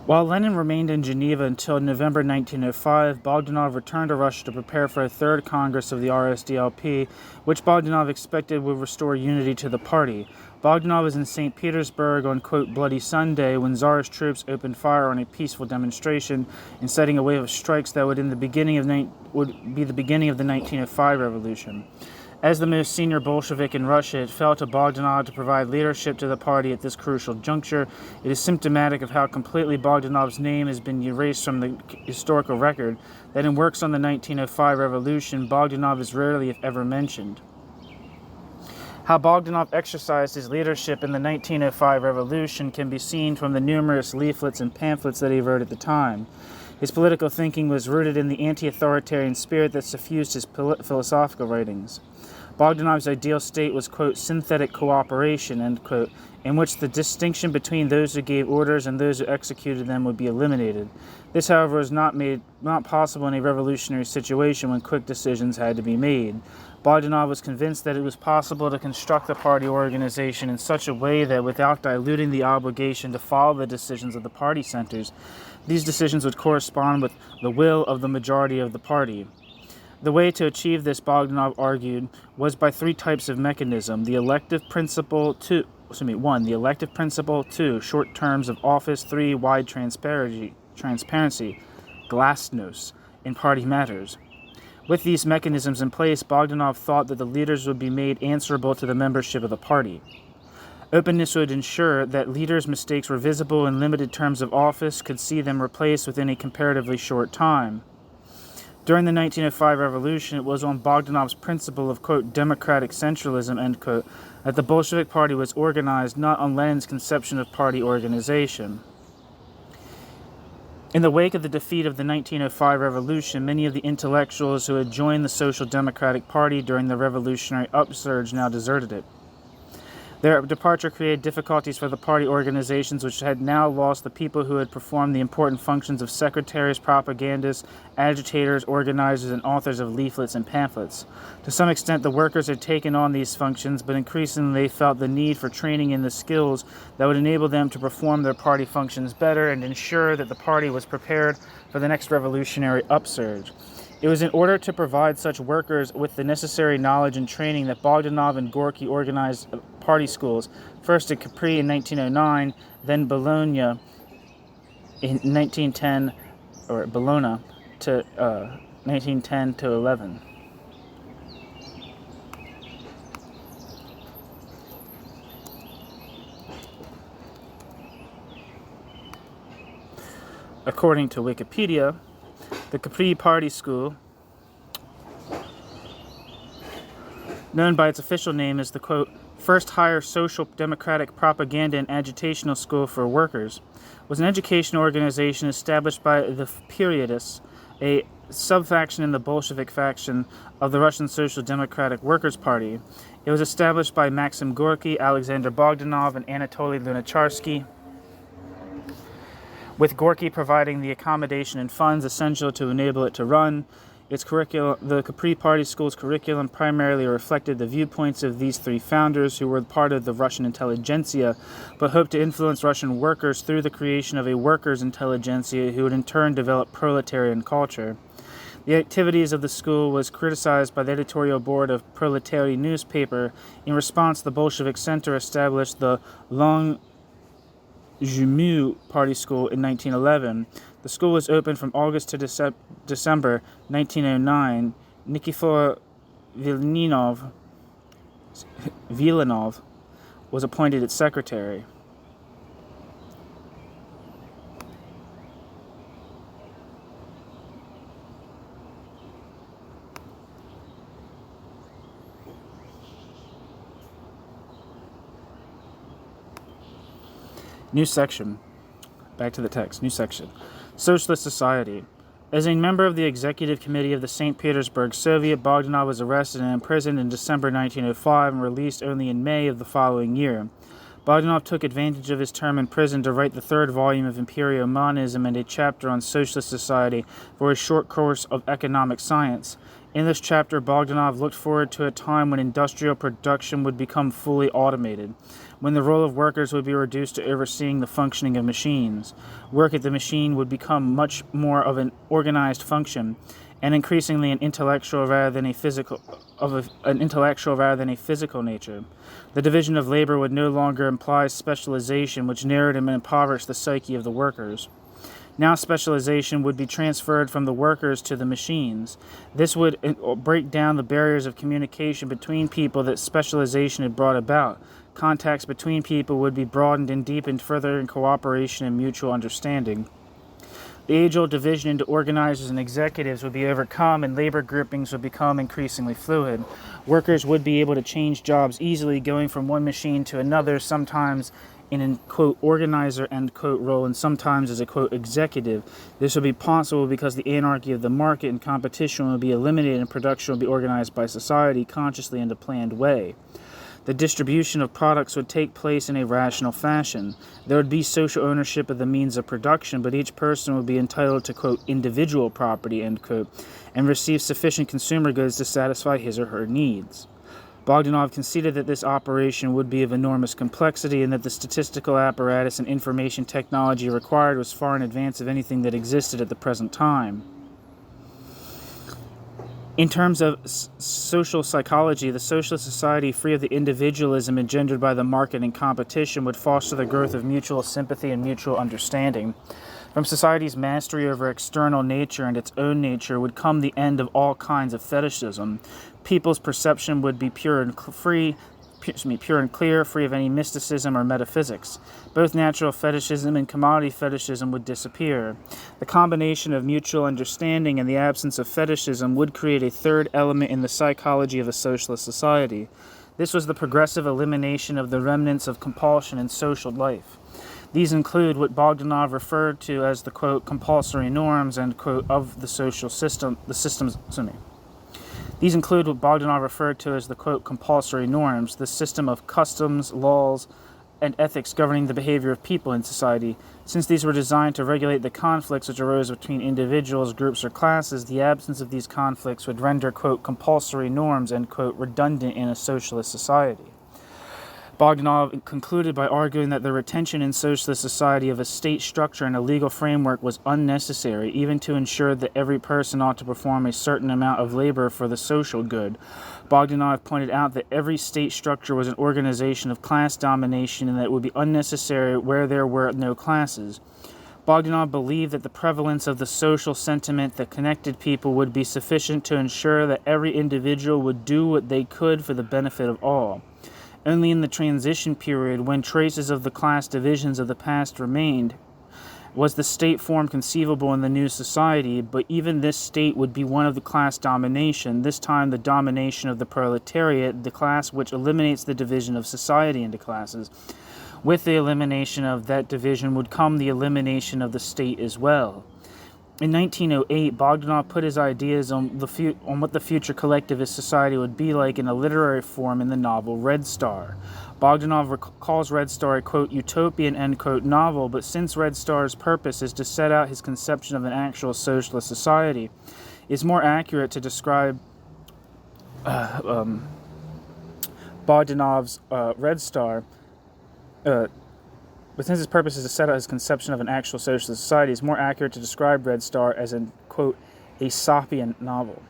Speaker 1: While Lenin remained in Geneva until November 1905, Bogdanov returned to Russia to prepare for a third Congress of the RSDLP, which Bogdanov expected would restore unity to the party. Bogdanov was in St. Petersburg on, quote, Bloody Sunday when Tsarist troops opened fire on a peaceful demonstration, inciting a wave of strikes that would be the beginning of the 1905 revolution. As the most senior Bolshevik in Russia, it fell to Bogdanov to provide leadership to the party at this crucial juncture. It is symptomatic of how completely Bogdanov's name has been erased from the historical record that in works on the 1905 revolution, Bogdanov is rarely, if ever, mentioned. How Bogdanov exercised his leadership in the 1905 revolution can be seen from the numerous leaflets and pamphlets that he wrote at the time. His political thinking was rooted in the anti-authoritarian spirit that suffused his philosophical writings. Bogdanov's ideal state was, quote, synthetic cooperation, end quote, in which the distinction between those who gave orders and those who executed them would be eliminated. This, however, was not possible in a revolutionary situation when quick decisions had to be made. Bogdanov was convinced that it was possible to construct the party organization in such a way that without diluting the obligation to follow the decisions of the party centers, these decisions would correspond with the will of the majority of the party. The way to achieve this, Bogdanov argued, was by three types of mechanism: the elective principle, the elective principle; 2, short terms of office; 3, wide transparency, glasnost, in party matters. With these mechanisms in place, Bogdanov thought that the leaders would be made answerable to the membership of the party. Openness would ensure that leaders' mistakes were visible and limited terms of office could see them replaced within a comparatively short time. During the 1905 revolution, it was on Bogdanov's principle of, quote, democratic centralism, end quote, that the Bolshevik Party was organized, not on Lenin's conception of party organization. In the wake of the defeat of the 1905 revolution, many of the intellectuals who had joined the Social Democratic Party during the revolutionary upsurge now deserted it. Their departure created difficulties for the party organizations, which had now lost the people who had performed the important functions of secretaries, propagandists, agitators, organizers, and authors of leaflets and pamphlets. To some extent, the workers had taken on these functions, but increasingly they felt the need for training in the skills that would enable them to perform their party functions better and ensure that the party was prepared for the next revolutionary upsurge. It was in order to provide such workers with the necessary knowledge and training that Bogdanov and Gorky organized party schools, first at Capri in 1909, then Bologna in 1910, or Bologna to 1910 to 11. According to Wikipedia, the Capri Party School, known by its official name as the, quote, first higher social democratic propaganda and agitational school for workers, was an education organization established by the periodists, a sub-faction in the Bolshevik faction of the Russian Social Democratic Workers' Party. It was established by Maxim Gorky, Alexander Bogdanov, and Anatoly Lunacharsky, with Gorky providing the accommodation and funds essential to enable it to run. Its curriculum, the Capri Party School's curriculum primarily reflected the viewpoints of these three founders, who were part of the Russian intelligentsia, but hoped to influence Russian workers through the creation of a workers' intelligentsia who would in turn develop proletarian culture. The activities of the school was criticized by the editorial board of Proletariat newspaper. In response, the Bolshevik Center established the Long Jumu Party School in 1911. The school was open from August to December 1909. Nikifor Vilanov was appointed its secretary. New section. Back to the text. New section. Socialist Society. As a member of the Executive Committee of the St. Petersburg Soviet, Bogdanov was arrested and imprisoned in December 1905 and released only in May of the following year. Bogdanov took advantage of his term in prison to write the third volume of Imperial Monism and a chapter on Socialist Society for a short course of economic science. In this chapter, Bogdanov looked forward to a time when industrial production would become fully automated, when the role of workers would be reduced to overseeing the functioning of machines. Work at the machine would become much more of an organized function, and increasingly an intellectual rather than a physical nature. The division of labor would no longer imply specialization, which narrowed and impoverished the psyche of the workers. Now specialization would be transferred from the workers to the machines. This would break down the barriers of communication between people that specialization had brought about. Contacts between people would be broadened and deepened further in cooperation and mutual understanding. The age-old division into organizers and executives would be overcome, and labor groupings would become increasingly fluid. Workers would be able to change jobs easily, going from one machine to another, sometimes in a, quote, organizer, end quote, role, and sometimes as a, quote, executive. This would be possible because the anarchy of the market and competition would be eliminated and production would be organized by society consciously in a planned way. The distribution of products would take place in a rational fashion. There would be social ownership of the means of production, but each person would be entitled to, quote, individual property, end quote, and receive sufficient consumer goods to satisfy his or her needs. Bogdanov conceded that this operation would be of enormous complexity and that the statistical apparatus and information technology required was far in advance of anything that existed at the present time. In terms of social psychology, the socialist society free of the individualism engendered by the market and competition would foster the growth of mutual sympathy and mutual understanding. From society's mastery over external nature and its own nature would come the end of all kinds of fetishism. People's perception would be pure and clear, free of any mysticism or metaphysics. Both natural fetishism and commodity fetishism would disappear. The combination of mutual understanding and the absence of fetishism would create a third element in the psychology of a socialist society. This was the progressive elimination of the remnants of compulsion in social life. These include what Bogdanov referred to as the, quote, compulsory norms, end quote, of the social system, These include what Bogdanov referred to as the, quote, compulsory norms, the system of customs, laws, and ethics governing the behavior of people in society. Since these were designed to regulate the conflicts which arose between individuals, groups, or classes, the absence of these conflicts would render, quote, compulsory norms, end quote, redundant in a socialist society. Bogdanov concluded by arguing that the retention in socialist society of a state structure and a legal framework was unnecessary, even to ensure that every person ought to perform a certain amount of labor for the social good. Bogdanov pointed out that every state structure was an organization of class domination and that it would be unnecessary where there were no classes. Bogdanov believed that the prevalence of the social sentiment that connected people would be sufficient to ensure that every individual would do what they could for the benefit of all. Only in the transition period, when traces of the class divisions of the past remained, was the state form conceivable in the new society, but even this state would be one of the class domination, this time the domination of the proletariat, the class which eliminates the division of society into classes. With the elimination of that division would come the elimination of the state as well. In 1908, Bogdanov put his ideas on what the future collectivist society would be like in a literary form in the novel Red Star. Bogdanov calls Red Star a, quote, utopian, end quote, novel, but since Red Star's purpose is to set out his conception of an actual socialist society, it's more accurate to describe Bogdanov's Red Star but since his purpose is to set out his conception of an actual socialist society, it's more accurate to describe Red Star as an, quote, Aesopian novel.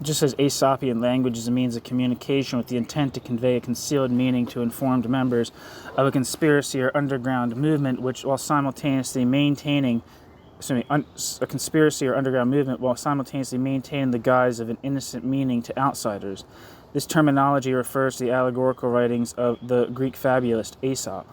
Speaker 1: Just as Aesopian language is a means of communication with the intent to convey a concealed meaning to informed members of a conspiracy or underground movement, which while simultaneously maintaining a conspiracy or underground movement while simultaneously maintaining the guise of an innocent meaning to outsiders. This terminology refers to the allegorical writings of the Greek fabulist Aesop.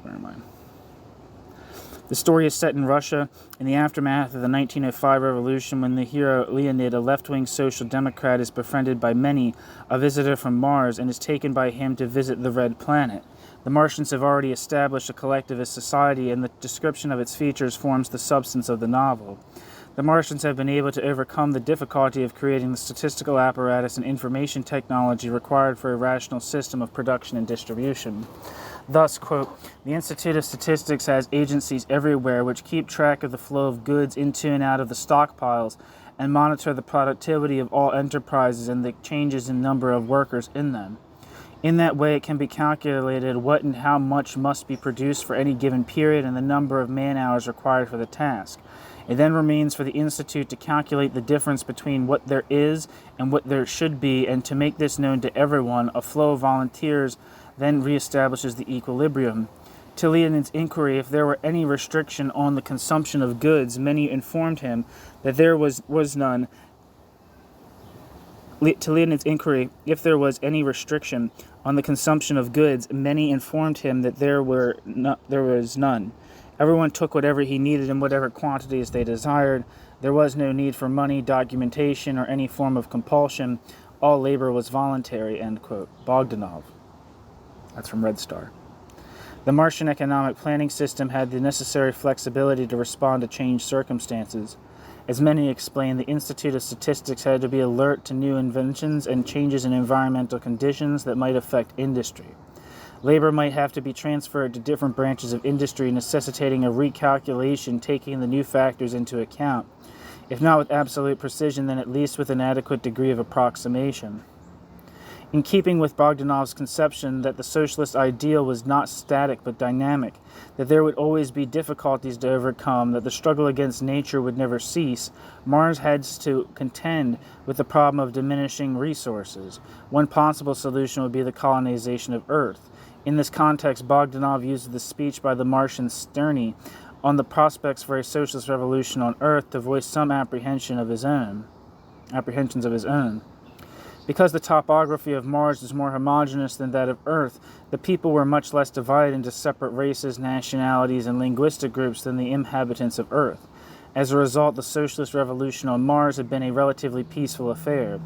Speaker 1: Where am I? The story is set in Russia in the aftermath of the 1905 revolution, when the hero Lenin, a left-wing social democrat, is befriended by many, a visitor from Mars, and is taken by him to visit the Red Planet. The Martians have already established a collectivist society, and the description of its features forms the substance of the novel. The Martians have been able to overcome the difficulty of creating the statistical apparatus and information technology required for a rational system of production and distribution. Thus, quote, the Institute of Statistics has agencies everywhere which keep track of the flow of goods into and out of the stockpiles and monitor the productivity of all enterprises and the changes in number of workers in them. In that way, it can be calculated what and how much must be produced for any given period and the number of man-hours required for the task. It then remains for the Institute to calculate the difference between what there is and what there should be, and to make this known to everyone. A flow of volunteers then reestablishes the equilibrium. To Lenin's inquiry if there were any restriction on the consumption of goods, many informed him that there was none. To Lenin's inquiry if there was any restriction on the consumption of goods, many informed him that there was none. Everyone took whatever he needed in whatever quantities they desired. There was no need for money, documentation, or any form of compulsion. All labor was voluntary, end quote. Bogdanov. That's from Red Star. The Martian economic planning system had the necessary flexibility to respond to changed circumstances. As many explain, the Institute of Statistics had to be alert to new inventions and changes in environmental conditions that might affect industry. Labor might have to be transferred to different branches of industry, necessitating a recalculation taking the new factors into account. If not with absolute precision, then at least with an adequate degree of approximation. In keeping with Bogdanov's conception that the socialist ideal was not static but dynamic, that there would always be difficulties to overcome, that the struggle against nature would never cease, Marx had to contend with the problem of diminishing resources. One possible solution would be the colonization of Earth. In this context, Bogdanov uses the speech by the Martian Sterny on the prospects for a socialist revolution on Earth to voice some apprehensions of his own. Because the topography of Mars is more homogeneous than that of Earth, the people were much less divided into separate races, nationalities, and linguistic groups than the inhabitants of Earth. As a result, the socialist revolution on Mars had been a relatively peaceful affair.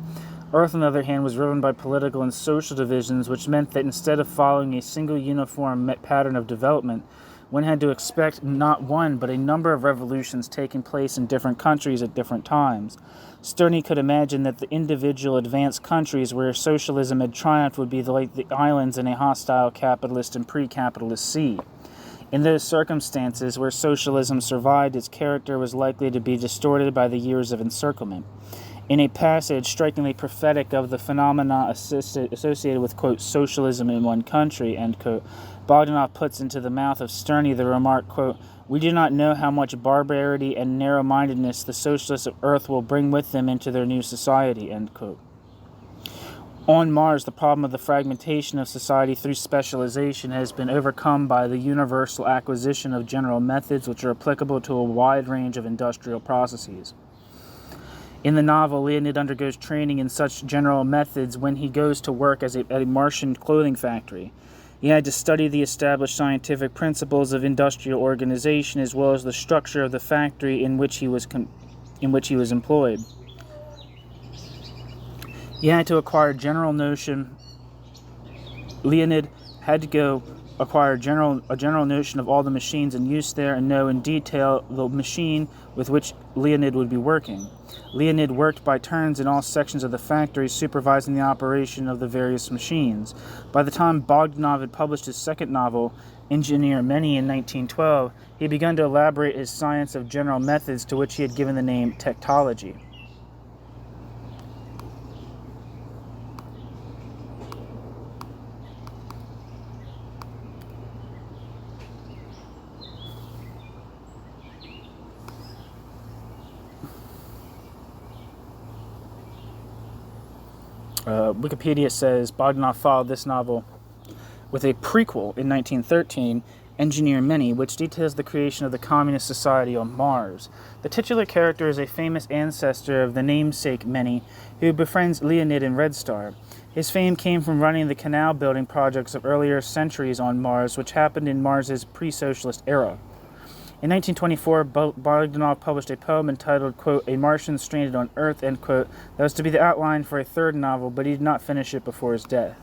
Speaker 1: Earth, on the other hand, was driven by political and social divisions, which meant that instead of following a single uniform pattern of development, one had to expect not one, but a number of revolutions taking place in different countries at different times. Stirny could imagine that the individual advanced countries where socialism had triumphed would be like the islands in a hostile capitalist and pre-capitalist sea. In those circumstances where socialism survived, its character was likely to be distorted by the years of encirclement. In a passage strikingly prophetic of the phenomena associated with, quote, socialism in one country, end quote, Bogdanov puts into the mouth of Stirny the remark, quote, we do not know how much barbarity and narrow-mindedness the socialists of Earth will bring with them into their new society, end quote. On Mars, the problem of the fragmentation of society through specialization has been overcome by the universal acquisition of general methods which are applicable to a wide range of industrial processes. In the novel, Leonid undergoes training in such general methods when he goes to work at a Martian clothing factory. He had to study the established scientific principles of industrial organization as well as the structure of the factory in which he was employed. He had to acquire a general notion. Leonid had to go acquire a general notion of all the machines in use there and know in detail the machine with which Leonid would be working. Leonid worked by turns in all sections of the factory, supervising the operation of the various machines. By the time Bogdanov had published his second novel, Engineer Many, in 1912, he began to elaborate his science of general methods, to which he had given the name techtology. Wikipedia says Bogdanov followed this novel with a prequel in 1913, Engineer Many, which details the creation of the Communist Society on Mars. The titular character is a famous ancestor of the namesake Many, who befriends Leonid in Red Star. His fame came from running the canal-building projects of earlier centuries on Mars, which happened in Mars's pre-socialist era. In 1924, Bogdanov published a poem entitled, quote, A Martian Stranded on Earth, end quote, that was to be the outline for a third novel, but he did not finish it before his death.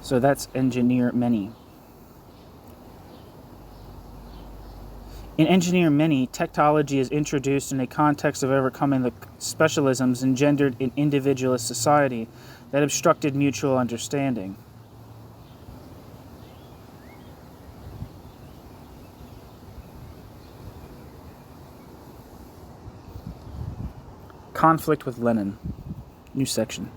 Speaker 1: So that's Engineer Many. In Engineer Many, techtology is introduced in a context of overcoming the specialisms engendered in individualist society that obstructed mutual understanding. Conflict with Lenin. New section.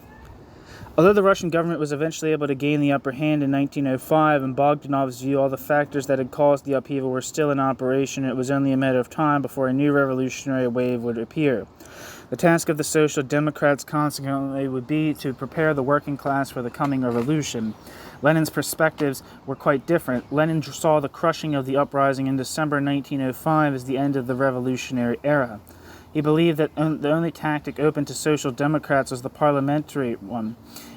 Speaker 1: Although the Russian government was eventually able to gain the upper hand in 1905, in Bogdanov's view, all the factors that had caused the upheaval were still in operation, and it was only a matter of time before a new revolutionary wave would appear. The task of the Social Democrats, consequently, would be to prepare the working class for the coming revolution. Lenin's perspectives were quite different. Lenin saw the crushing of the uprising in December 1905 as the end of the revolutionary era. He believed that the only tactic open to Social Democrats was the parliamentary one,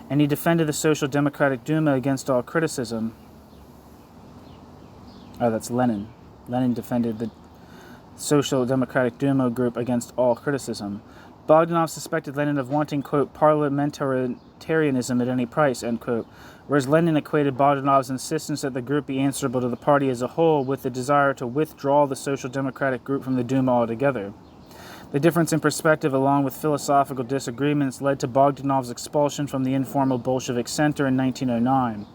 Speaker 1: and he defended the Social Democratic Duma against all criticism. Oh, that's Lenin. Lenin defended the Social Democratic Duma group against all criticism. Bogdanov suspected Lenin of wanting, quote, parliamentarianism at any price, end quote, whereas Lenin equated Bogdanov's insistence that the group be answerable to the party as a whole with the desire to withdraw the Social Democratic group from the Duma altogether. The difference in perspective, along with philosophical disagreements, led to Bogdanov's expulsion from the informal Bolshevik center in 1909.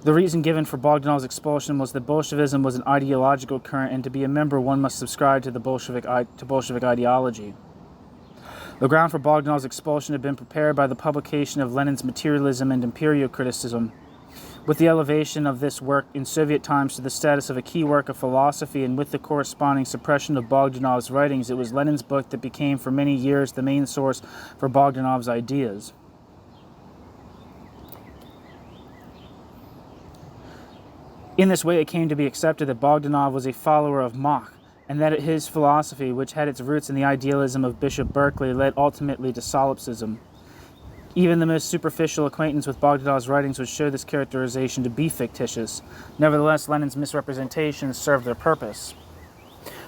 Speaker 1: The reason given for Bogdanov's expulsion was that Bolshevism was an ideological current, and to be a member one must subscribe to the Bolshevik ideology. The ground for Bogdanov's expulsion had been prepared by the publication of Lenin's Materialism and Imperial Criticism. With the elevation of this work in Soviet times to the status of a key work of philosophy and with the corresponding suppression of Bogdanov's writings, it was Lenin's book that became for many years the main source for Bogdanov's ideas. In this way, it came to be accepted that Bogdanov was a follower of Mach, and that his philosophy, which had its roots in the idealism of Bishop Berkeley, led ultimately to solipsism. Even the most superficial acquaintance with Bogdanov's writings would show this characterization to be fictitious. Nevertheless, Lenin's misrepresentations served their purpose.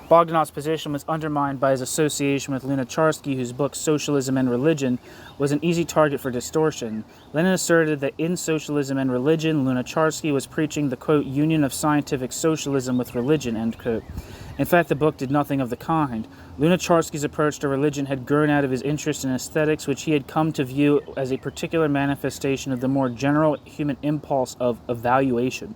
Speaker 1: Bogdanov's position was undermined by his association with Lunacharsky, whose book Socialism and Religion was an easy target for distortion. Lenin asserted that in Socialism and Religion, Lunacharsky was preaching the, quote, union of scientific socialism with religion, end quote. In fact, the book did nothing of the kind. Lunacharsky's approach to religion had grown out of his interest in aesthetics, which he had come to view as a particular manifestation of the more general human impulse of evaluation.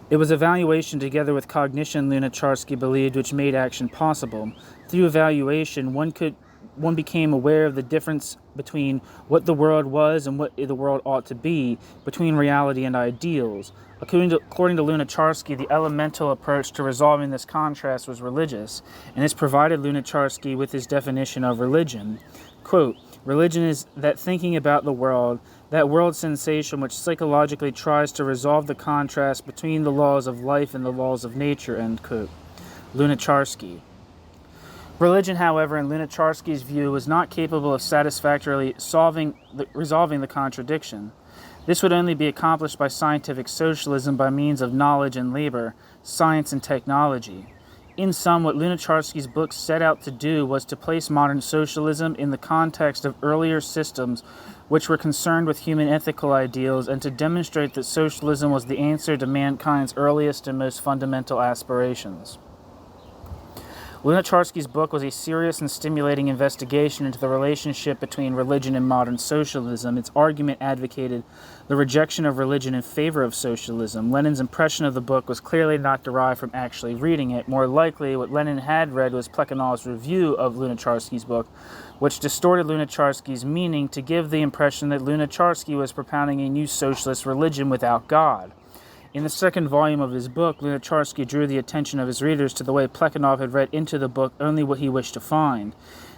Speaker 1: It was evaluation together with cognition, Lunacharsky believed, which made action possible. Through evaluation, one became aware of the difference between what the world was and what the world ought to be, between reality and ideals. According to Lunacharsky, the elemental approach to resolving this contrast was religious, and this provided Lunacharsky with his definition of religion. Quote, religion is that thinking about the world, that world sensation which psychologically tries to resolve the contrast between the laws of life and the laws of nature, end quote. Lunacharsky. Religion, however, in Lunacharsky's view, was not capable of satisfactorily resolving the contradiction. This would only be accomplished by scientific socialism by means of knowledge and labor, science and technology. In sum, what Lunacharsky's book set out to do was to place modern socialism in the context of earlier systems which were concerned with human ethical ideals, and to demonstrate that socialism was the answer to mankind's earliest and most fundamental aspirations. Lunacharsky's book was a serious and stimulating investigation into the relationship between religion and modern socialism. Its argument advocated the rejection of religion in favor of socialism. Lenin's impression of the book was clearly not derived from actually reading it. More likely, what Lenin had read was Plekhanov's review of Lunacharsky's book, which distorted Lunacharsky's meaning to give the impression that Lunacharsky was propounding a new socialist religion without God. In the second volume of his book, Lunacharsky drew the attention of his readers to the way Plekhanov had read into the book only what he wished to find.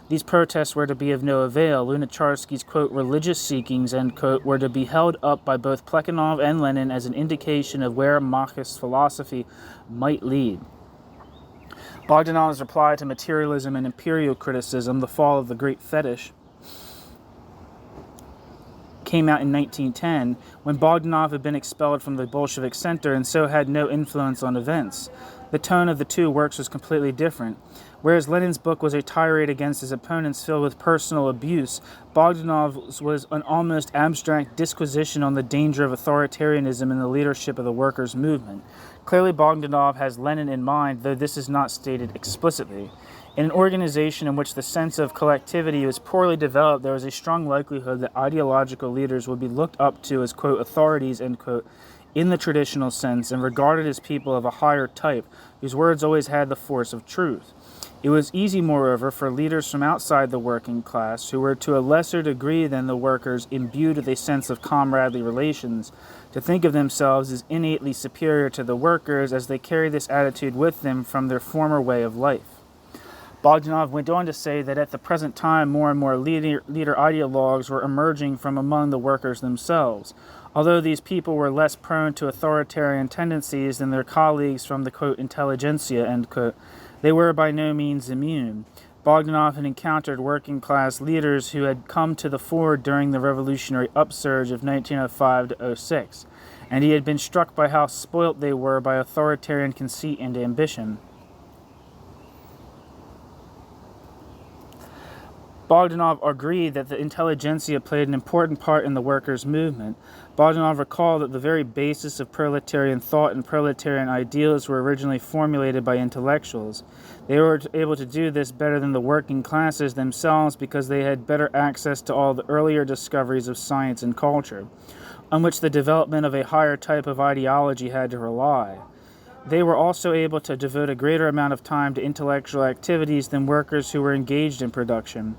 Speaker 1: These protests were to be of no avail. Lunacharsky's, quote, religious seekings, end quote, were to be held up by both Plekhanov and Lenin as an indication of where Marxist philosophy might lead. Bogdanov's reply to materialism and imperial criticism, The Fall of the Great Fetish, came out in 1910, when Bogdanov had been expelled from the Bolshevik center and so had no influence on events. The tone of the two works was completely different. Whereas Lenin's book was a tirade against his opponents filled with personal abuse, Bogdanov's was an almost abstract disquisition on the danger of authoritarianism in the leadership of the workers' movement. Clearly, Bogdanov has Lenin in mind, though this is not stated explicitly. In an organization in which the sense of collectivity was poorly developed, there was a strong likelihood that ideological leaders would be looked up to as, quote, authorities, end quote, in the traditional sense, and regarded as people of a higher type, whose words always had the force of truth. It was easy, moreover, for leaders from outside the working class, who were to a lesser degree than the workers imbued with a sense of comradely relations, to think of themselves as innately superior to the workers, as they carried this attitude with them from their former way of life. Bogdanov went on to say that at the present time more and more leader ideologues were emerging from among the workers themselves. Although these people were less prone to authoritarian tendencies than their colleagues from the, quote, intelligentsia, end quote, they were by no means immune. Bogdanov had encountered working-class leaders who had come to the fore during the revolutionary upsurge of 1905 to 06, and he had been struck by how spoilt they were by authoritarian conceit and ambition. Bogdanov agreed that the intelligentsia played an important part in the workers' movement. Bogdanov recalled that the very basis of proletarian thought and proletarian ideals were originally formulated by intellectuals. They were able to do this better than the working classes themselves because they had better access to all the earlier discoveries of science and culture, on which the development of a higher type of ideology had to rely. They were also able to devote a greater amount of time to intellectual activities than workers who were engaged in production.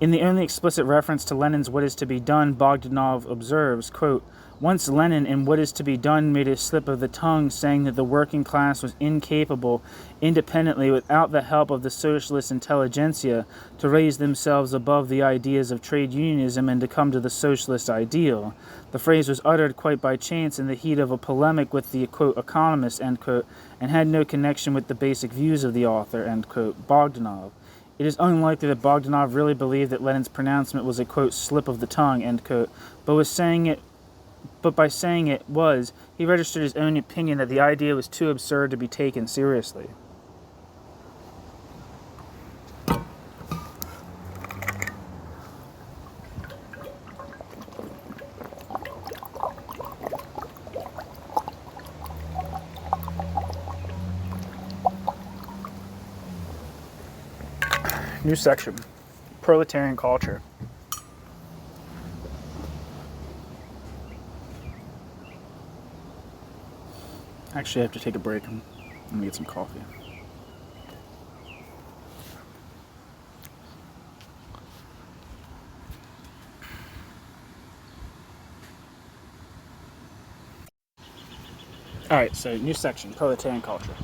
Speaker 1: In the only explicit reference to Lenin's What Is to Be Done, Bogdanov observes, quote, "Once Lenin in What Is to Be Done made a slip of the tongue saying that the working class was incapable, independently without the help of the socialist intelligentsia, to raise themselves above the ideas of trade unionism and to come to the socialist ideal. The phrase was uttered quite by chance in the heat of a polemic with the, quote, economists, end quote, and had no connection with the basic views of the author," end quote, Bogdanov. It is unlikely that Bogdanov really believed that Lenin's pronouncement was a, quote, slip of the tongue, end quote, but by saying it was, he registered his own opinion that the idea was too absurd to be taken seriously. New section, proletarian culture. Actually, I have to take a break. I'm going to get some coffee. Alright, so new section, proletarian culture.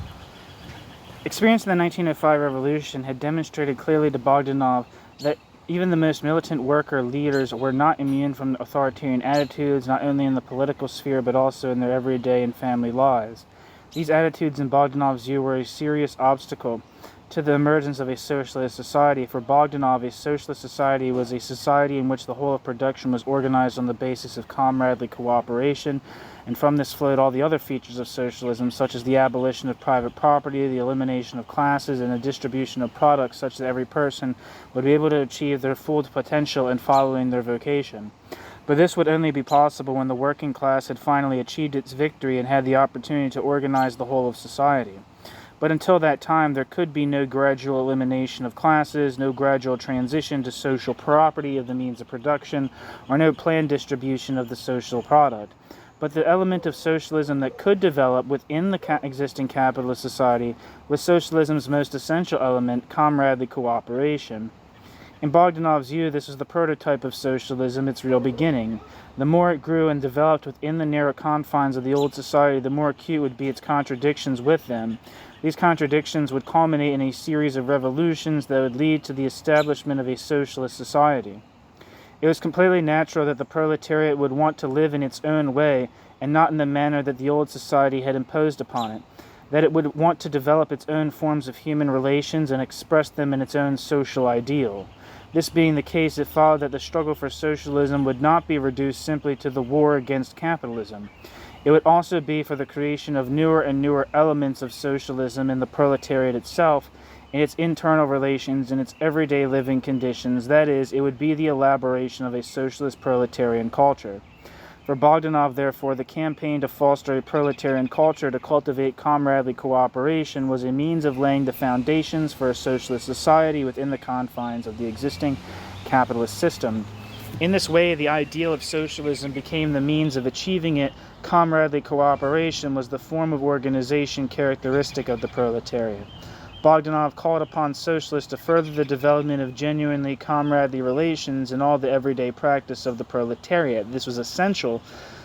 Speaker 1: Experience in the 1905 revolution had demonstrated clearly to Bogdanov that even the most militant worker leaders were not immune from authoritarian attitudes, not only in the political sphere but also in their everyday and family lives. These attitudes, in Bogdanov's view, were a serious obstacle to the emergence of a socialist society. For Bogdanov, a socialist society was a society in which the whole of production was organized on the basis of comradely cooperation, and from this flowed all the other features of socialism, such as the abolition of private property, the elimination of classes, and the distribution of products such that every person would be able to achieve their full potential in following their vocation. But this would only be possible when the working class had finally achieved its victory and had the opportunity to organize the whole of society. But until that time, there could be no gradual elimination of classes, no gradual transition to social property of the means of production, or no planned distribution of the social product. But the element of socialism that could develop within the existing capitalist society was socialism's most essential element, comradely cooperation. In Bogdanov's view, this is the prototype of socialism, its real beginning. The more it grew and developed within the narrow confines of the old society, the more acute would be its contradictions with them. These contradictions would culminate in a series of revolutions that would lead to the establishment of a socialist society. It was completely natural that the proletariat would want to live in its own way and not in the manner that the old society had imposed upon it, that it would want to develop its own forms of human relations and express them in its own social ideal. This being the case, it followed that the struggle for socialism would not be reduced simply to the war against capitalism. It would also be for the creation of newer and newer elements of socialism in the proletariat itself, in its internal relations, in its everyday living conditions. That is, it would be the elaboration of a socialist proletarian culture. For Bogdanov, therefore, the campaign to foster a proletarian culture to cultivate comradely cooperation was a means of laying the foundations for a socialist society within the confines of the existing capitalist system. In this way, the ideal of socialism became the means of achieving it. Comradely cooperation was the form of organization characteristic of the proletariat. Bogdanov called upon socialists to further the development of genuinely comradely relations in all the everyday practice of the proletariat. This was essential,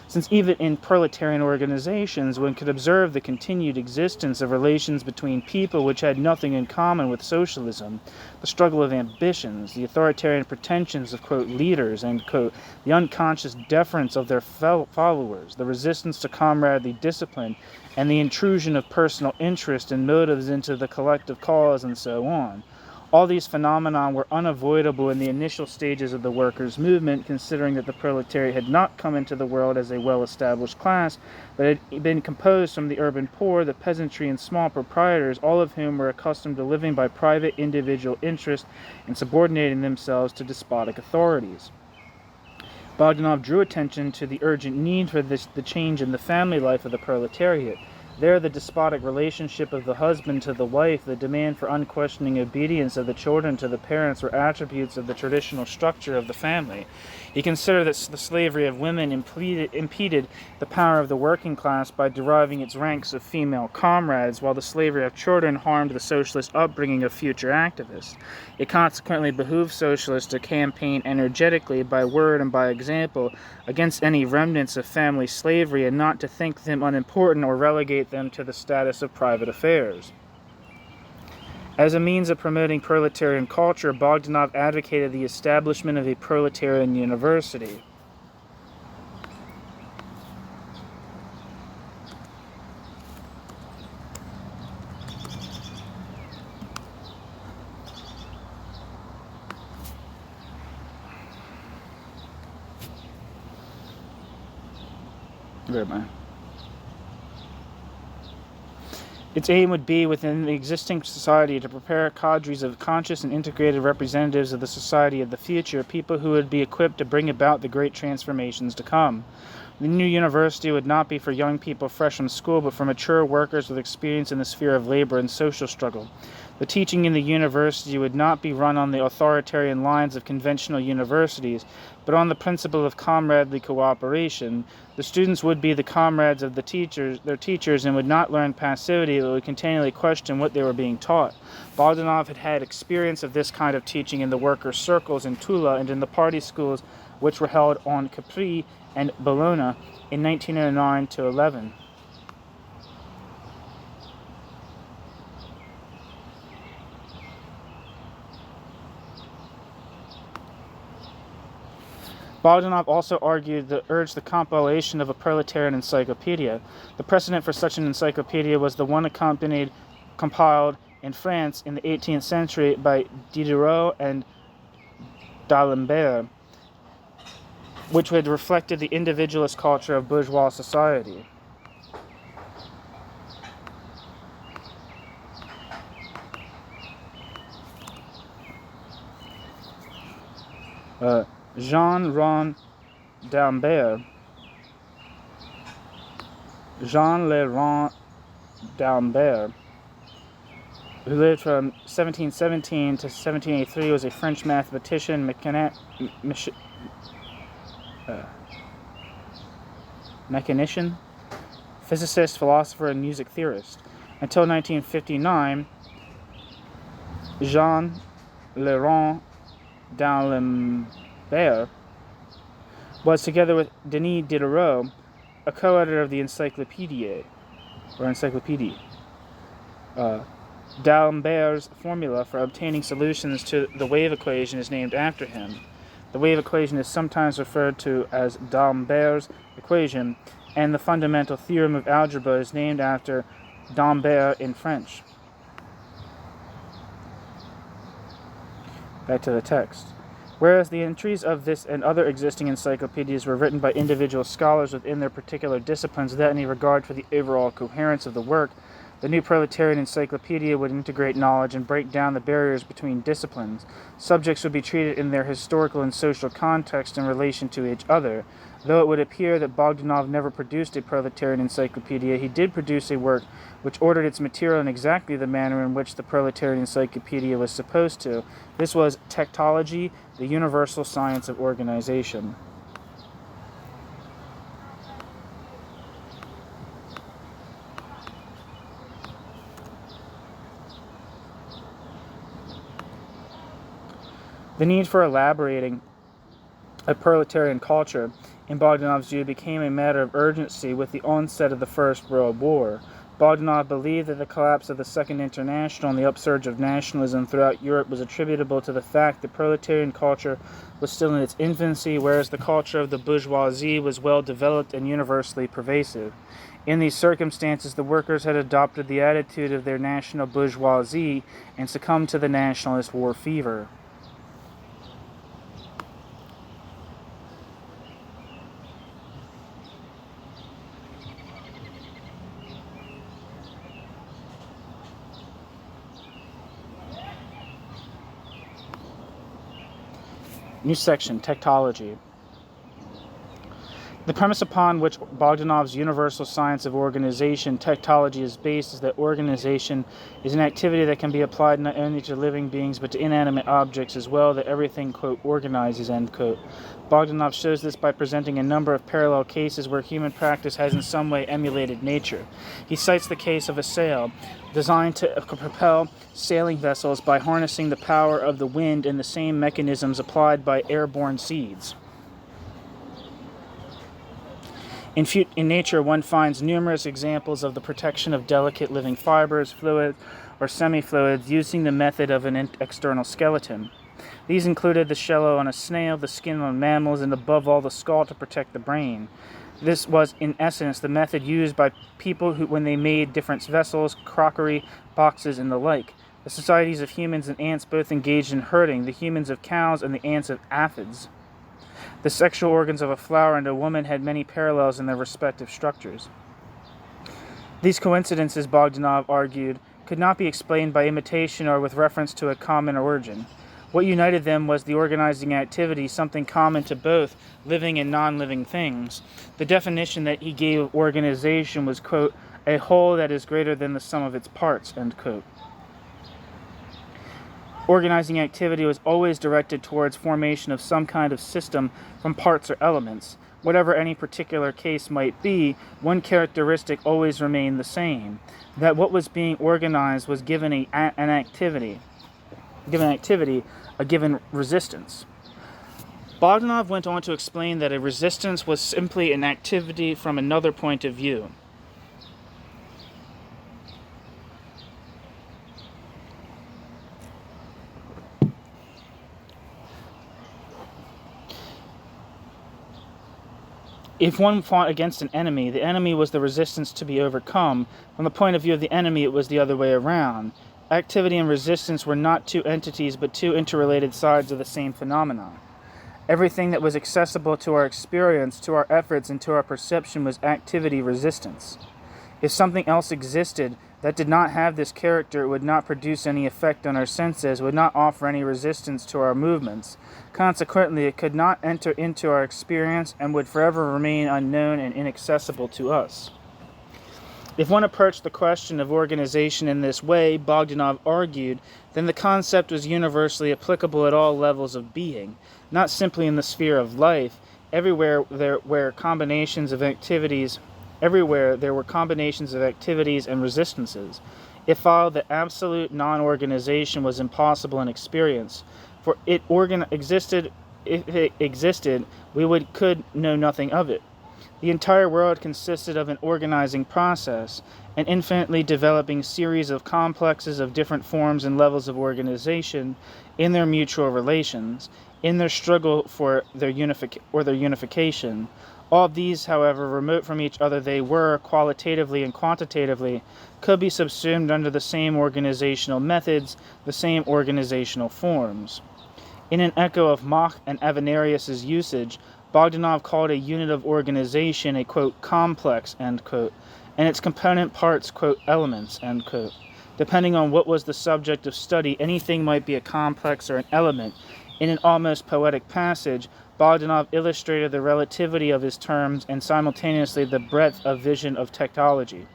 Speaker 1: since even in proletarian organizations one could observe the continued existence of relations between people which had nothing in common with socialism, the struggle of ambitions, the authoritarian pretensions of, quote, leaders, end quote, the unconscious deference of their followers, the resistance to comradely discipline, and the intrusion of personal interest and motives into the collective cause, and so on. All these phenomena were unavoidable in the initial stages of the workers' movement, considering that the proletariat had not come into the world as a well-established class, but had been composed from the urban poor, the peasantry, and small proprietors, all of whom were accustomed to living by private individual interest and subordinating themselves to despotic authorities. Bogdanov drew attention to the urgent need for the change in the family life of the proletariat. There, the despotic relationship of the husband to the wife, the demand for unquestioning obedience of the children to the parents were attributes of the traditional structure of the family. He considered that the slavery of women impeded the power of the working class by deriving its ranks of female comrades, while the slavery of children harmed the socialist upbringing of future activists. It consequently behooved socialists to campaign energetically by word and by example against any remnants of family slavery, and not to think them unimportant or relegate them to the status of private affairs. As a means of promoting proletarian culture, Bogdanov advocated the establishment of a proletarian university. Where am I? Its aim would be, within the existing society, to prepare cadres of conscious and integrated representatives of the society of the future, people who would be equipped to bring about the great transformations to come. The new university would not be for young people fresh from school, but for mature workers with experience in the sphere of labor and social struggle. The teaching in the university would not be run on the authoritarian lines of conventional universities, but on the principle of comradely cooperation. The students would be the comrades of their teachers, and would not learn passivity, but would continually question what they were being taught. Bogdanov had had experience of this kind of teaching in the workers' circles in Tula and in the party schools, which were held on Capri and Bologna in 1909 to 11. Bogdanov also urged the compilation of a proletarian encyclopedia. The precedent for such an encyclopedia was the one compiled in France in the 18th century by Diderot and D'Alembert, which had reflected the individualist culture of bourgeois society. Jean D'Alembert, who lived from 1717 to 1783, was a French mathematician, mechanician, physicist, philosopher, and music theorist. Until 1959, Jean Laurent D'Alembert was, together with Denis Diderot, a co-editor of the Encyclopédie. D'Alembert's formula for obtaining solutions to the wave equation is named after him. The wave equation is sometimes referred to as D'Alembert's equation, and the fundamental theorem of algebra is named after D'Alembert in French. Back to the text. Whereas the entries of this and other existing encyclopedias were written by individual scholars within their particular disciplines without any regard for the overall coherence of the work, the new proletarian encyclopedia would integrate knowledge and break down the barriers between disciplines. Subjects would be treated in their historical and social context in relation to each other. Though it would appear that Bogdanov never produced a proletarian encyclopedia, he did produce a work which ordered its material in exactly the manner in which the proletarian encyclopedia was supposed to. This was Techtology, the universal science of organization. The need for elaborating a proletarian culture, in Bogdanov's view, became a matter of urgency with the onset of the First World War. Bogdanov believed that the collapse of the Second International and the upsurge of nationalism throughout Europe was attributable to the fact that proletarian culture was still in its infancy, whereas the culture of the bourgeoisie was well developed and universally pervasive. In these circumstances, the workers had adopted the attitude of their national bourgeoisie and succumbed to the nationalist war fever. New section, Techtology. The premise upon which Bogdanov's universal science of organization techtology is based is that organization is an activity that can be applied not only to living beings but to inanimate objects as well, that everything, quote, organizes, end quote. Bogdanov shows this by presenting a number of parallel cases where human practice has in some way emulated nature. He cites the case of a sail, designed to propel sailing vessels by harnessing the power of the wind and the same mechanisms applied by airborne seeds. In nature, one finds numerous examples of the protection of delicate living fibers, fluids, or semi-fluids using the method of an external skeleton. These included the shell on a snail, the skin on mammals, and above all the skull to protect the brain. This was, in essence, the method used by people when they made different vessels, crockery, boxes, and the like. The societies of humans and ants both engaged in herding, the humans of cows and the ants of aphids. The sexual organs of a flower and a woman had many parallels in their respective structures. These coincidences, Bogdanov argued, could not be explained by imitation or with reference to a common origin. What united them was the organizing activity, something common to both living and non-living things. The definition that he gave of organization was, quote, a whole that is greater than the sum of its parts, end quote. Organizing activity was always directed towards formation of some kind of system from parts or elements. Whatever any particular case might be, one characteristic always remained the same, that what was being organized was given an activity, a given resistance. Bogdanov went on to explain that a resistance was simply an activity from another point of view. If one fought against an enemy, the enemy was the resistance to be overcome. From the point of view of the enemy, it was the other way around. Activity and resistance were not two entities, but two interrelated sides of the same phenomenon. Everything that was accessible to our experience, to our efforts, and to our perception was activity-resistance. If something else existed that did not have this character, it would not produce any effect on our senses, would not offer any resistance to our movements. Consequently, it could not enter into our experience and would forever remain unknown and inaccessible to us. If one approached the question of organization in this way, Bogdanov argued, then the concept was universally applicable at all levels of being, not simply in the sphere of life. Everywhere there were combinations of activities and resistances. It followed that absolute non-organization was impossible in experience, for if it existed, we could know nothing of it. The entire world consisted of an organizing process, an infinitely developing series of complexes of different forms and levels of organization in their mutual relations, in their struggle for their unification. All these, however remote from each other they were, qualitatively and quantitatively, could be subsumed under the same organizational methods, the same organizational forms. In an echo of Mach and Avenarius's usage, Bogdanov called a unit of organization a, quote, complex, end quote, and its component parts, quote, elements, end quote. Depending on what was the subject of study, anything might be a complex or an element. In an almost poetic passage, Bogdanov illustrated the relativity of his terms and simultaneously the breadth of vision of technology.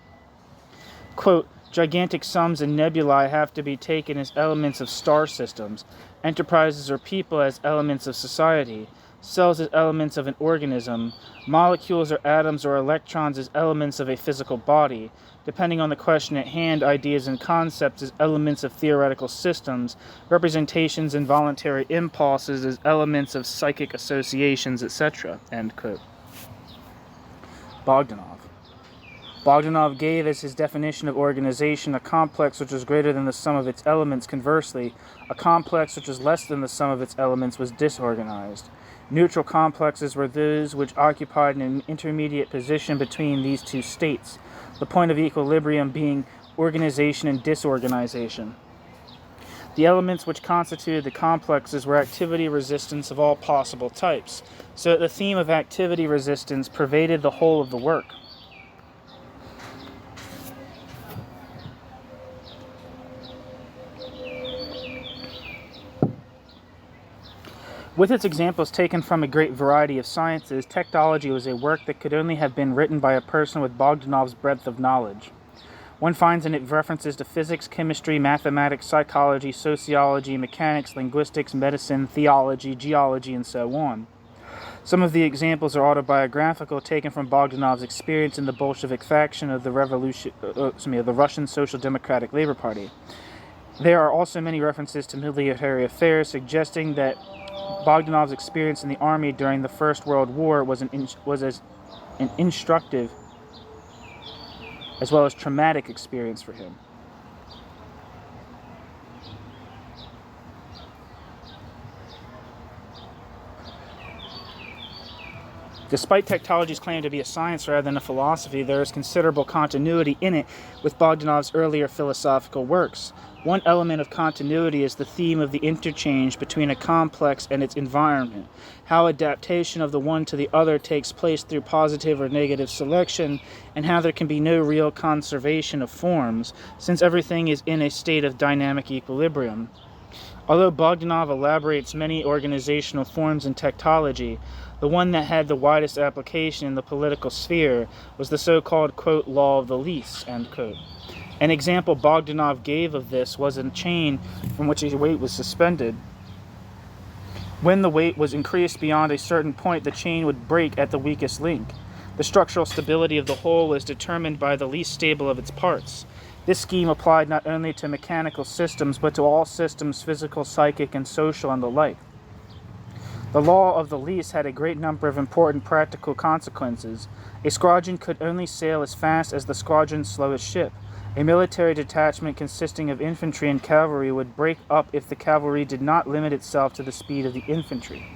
Speaker 1: Quote, gigantic sums and nebulae have to be taken as elements of star systems, enterprises or people as elements of society, cells as elements of an organism, molecules or atoms or electrons as elements of a physical body. Depending on the question at hand, ideas and concepts as elements of theoretical systems, representations and voluntary impulses as elements of psychic associations, etc. End quote. Bogdanov gave as his definition of organization a complex which was greater than the sum of its elements. Conversely, a complex which was less than the sum of its elements was disorganized. Neutral complexes were those which occupied an intermediate position between these two states, the point of equilibrium being organization and disorganization. The elements which constituted the complexes were activity resistance of all possible types, so that the theme of activity resistance pervaded the whole of the work. With its examples taken from a great variety of sciences, technology was a work that could only have been written by a person with Bogdanov's breadth of knowledge. One finds in it references to physics, chemistry, mathematics, psychology, sociology, mechanics, linguistics, medicine, theology, geology, and so on. Some of the examples are autobiographical, taken from Bogdanov's experience in the Bolshevik faction of the Russian Social Democratic Labor Party. There are also many references to military affairs, suggesting that Bogdanov's experience in the army during the First World War was as an instructive as well as traumatic experience for him. Despite technology's claim to be a science rather than a philosophy, there is considerable continuity in it with Bogdanov's earlier philosophical works. One element of continuity is the theme of the interchange between a complex and its environment, how adaptation of the one to the other takes place through positive or negative selection, and how there can be no real conservation of forms, since everything is in a state of dynamic equilibrium. Although Bogdanov elaborates many organizational forms in technology, the one that had the widest application in the political sphere was the so-called, quote, law of the least, end quote. An example Bogdanov gave of this was a chain from which a weight was suspended. When the weight was increased beyond a certain point, the chain would break at the weakest link. The structural stability of the whole was determined by the least stable of its parts. This scheme applied not only to mechanical systems, but to all systems, physical, psychic, and social, and the like. The law of the least had a great number of important practical consequences. A squadron could only sail as fast as the squadron's slowest ship. A military detachment consisting of infantry and cavalry would break up if the cavalry did not limit itself to the speed of the infantry.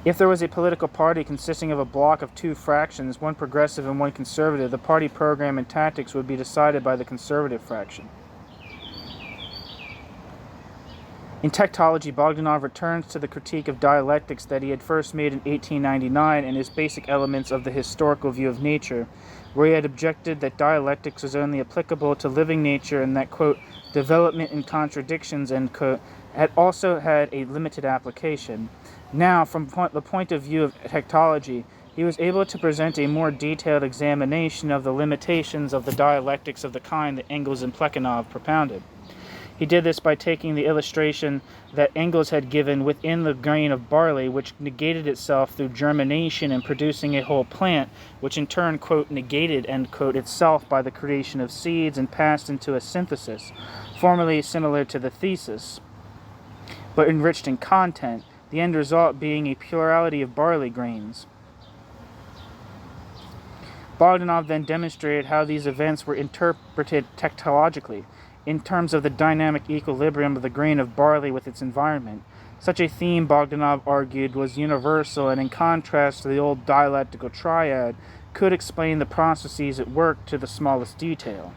Speaker 1: If there was a political party consisting of a block of two fractions, one progressive and one conservative, the party program and tactics would be decided by the conservative fraction. In technology, Bogdanov returns to the critique of dialectics that he had first made in 1899 and his basic elements of the historical view of nature, where he had objected that dialectics was only applicable to living nature and that, quote, development and contradictions, end quote, had also had a limited application. Now, from the point of view of technology, he was able to present a more detailed examination of the limitations of the dialectics of the kind that Engels and Plekhanov propounded. He did this by taking the illustration that Engels had given within the grain of barley, which negated itself through germination and producing a whole plant, which in turn, quote, negated, end quote, itself by the creation of seeds and passed into a synthesis, formally similar to the thesis, but enriched in content, the end result being a plurality of barley grains. Bogdanov then demonstrated how these events were interpreted technologically, in terms of the dynamic equilibrium of the grain of barley with its environment. Such a theme, Bogdanov argued, was universal and in contrast to the old dialectical triad, could explain the processes at work to the smallest detail.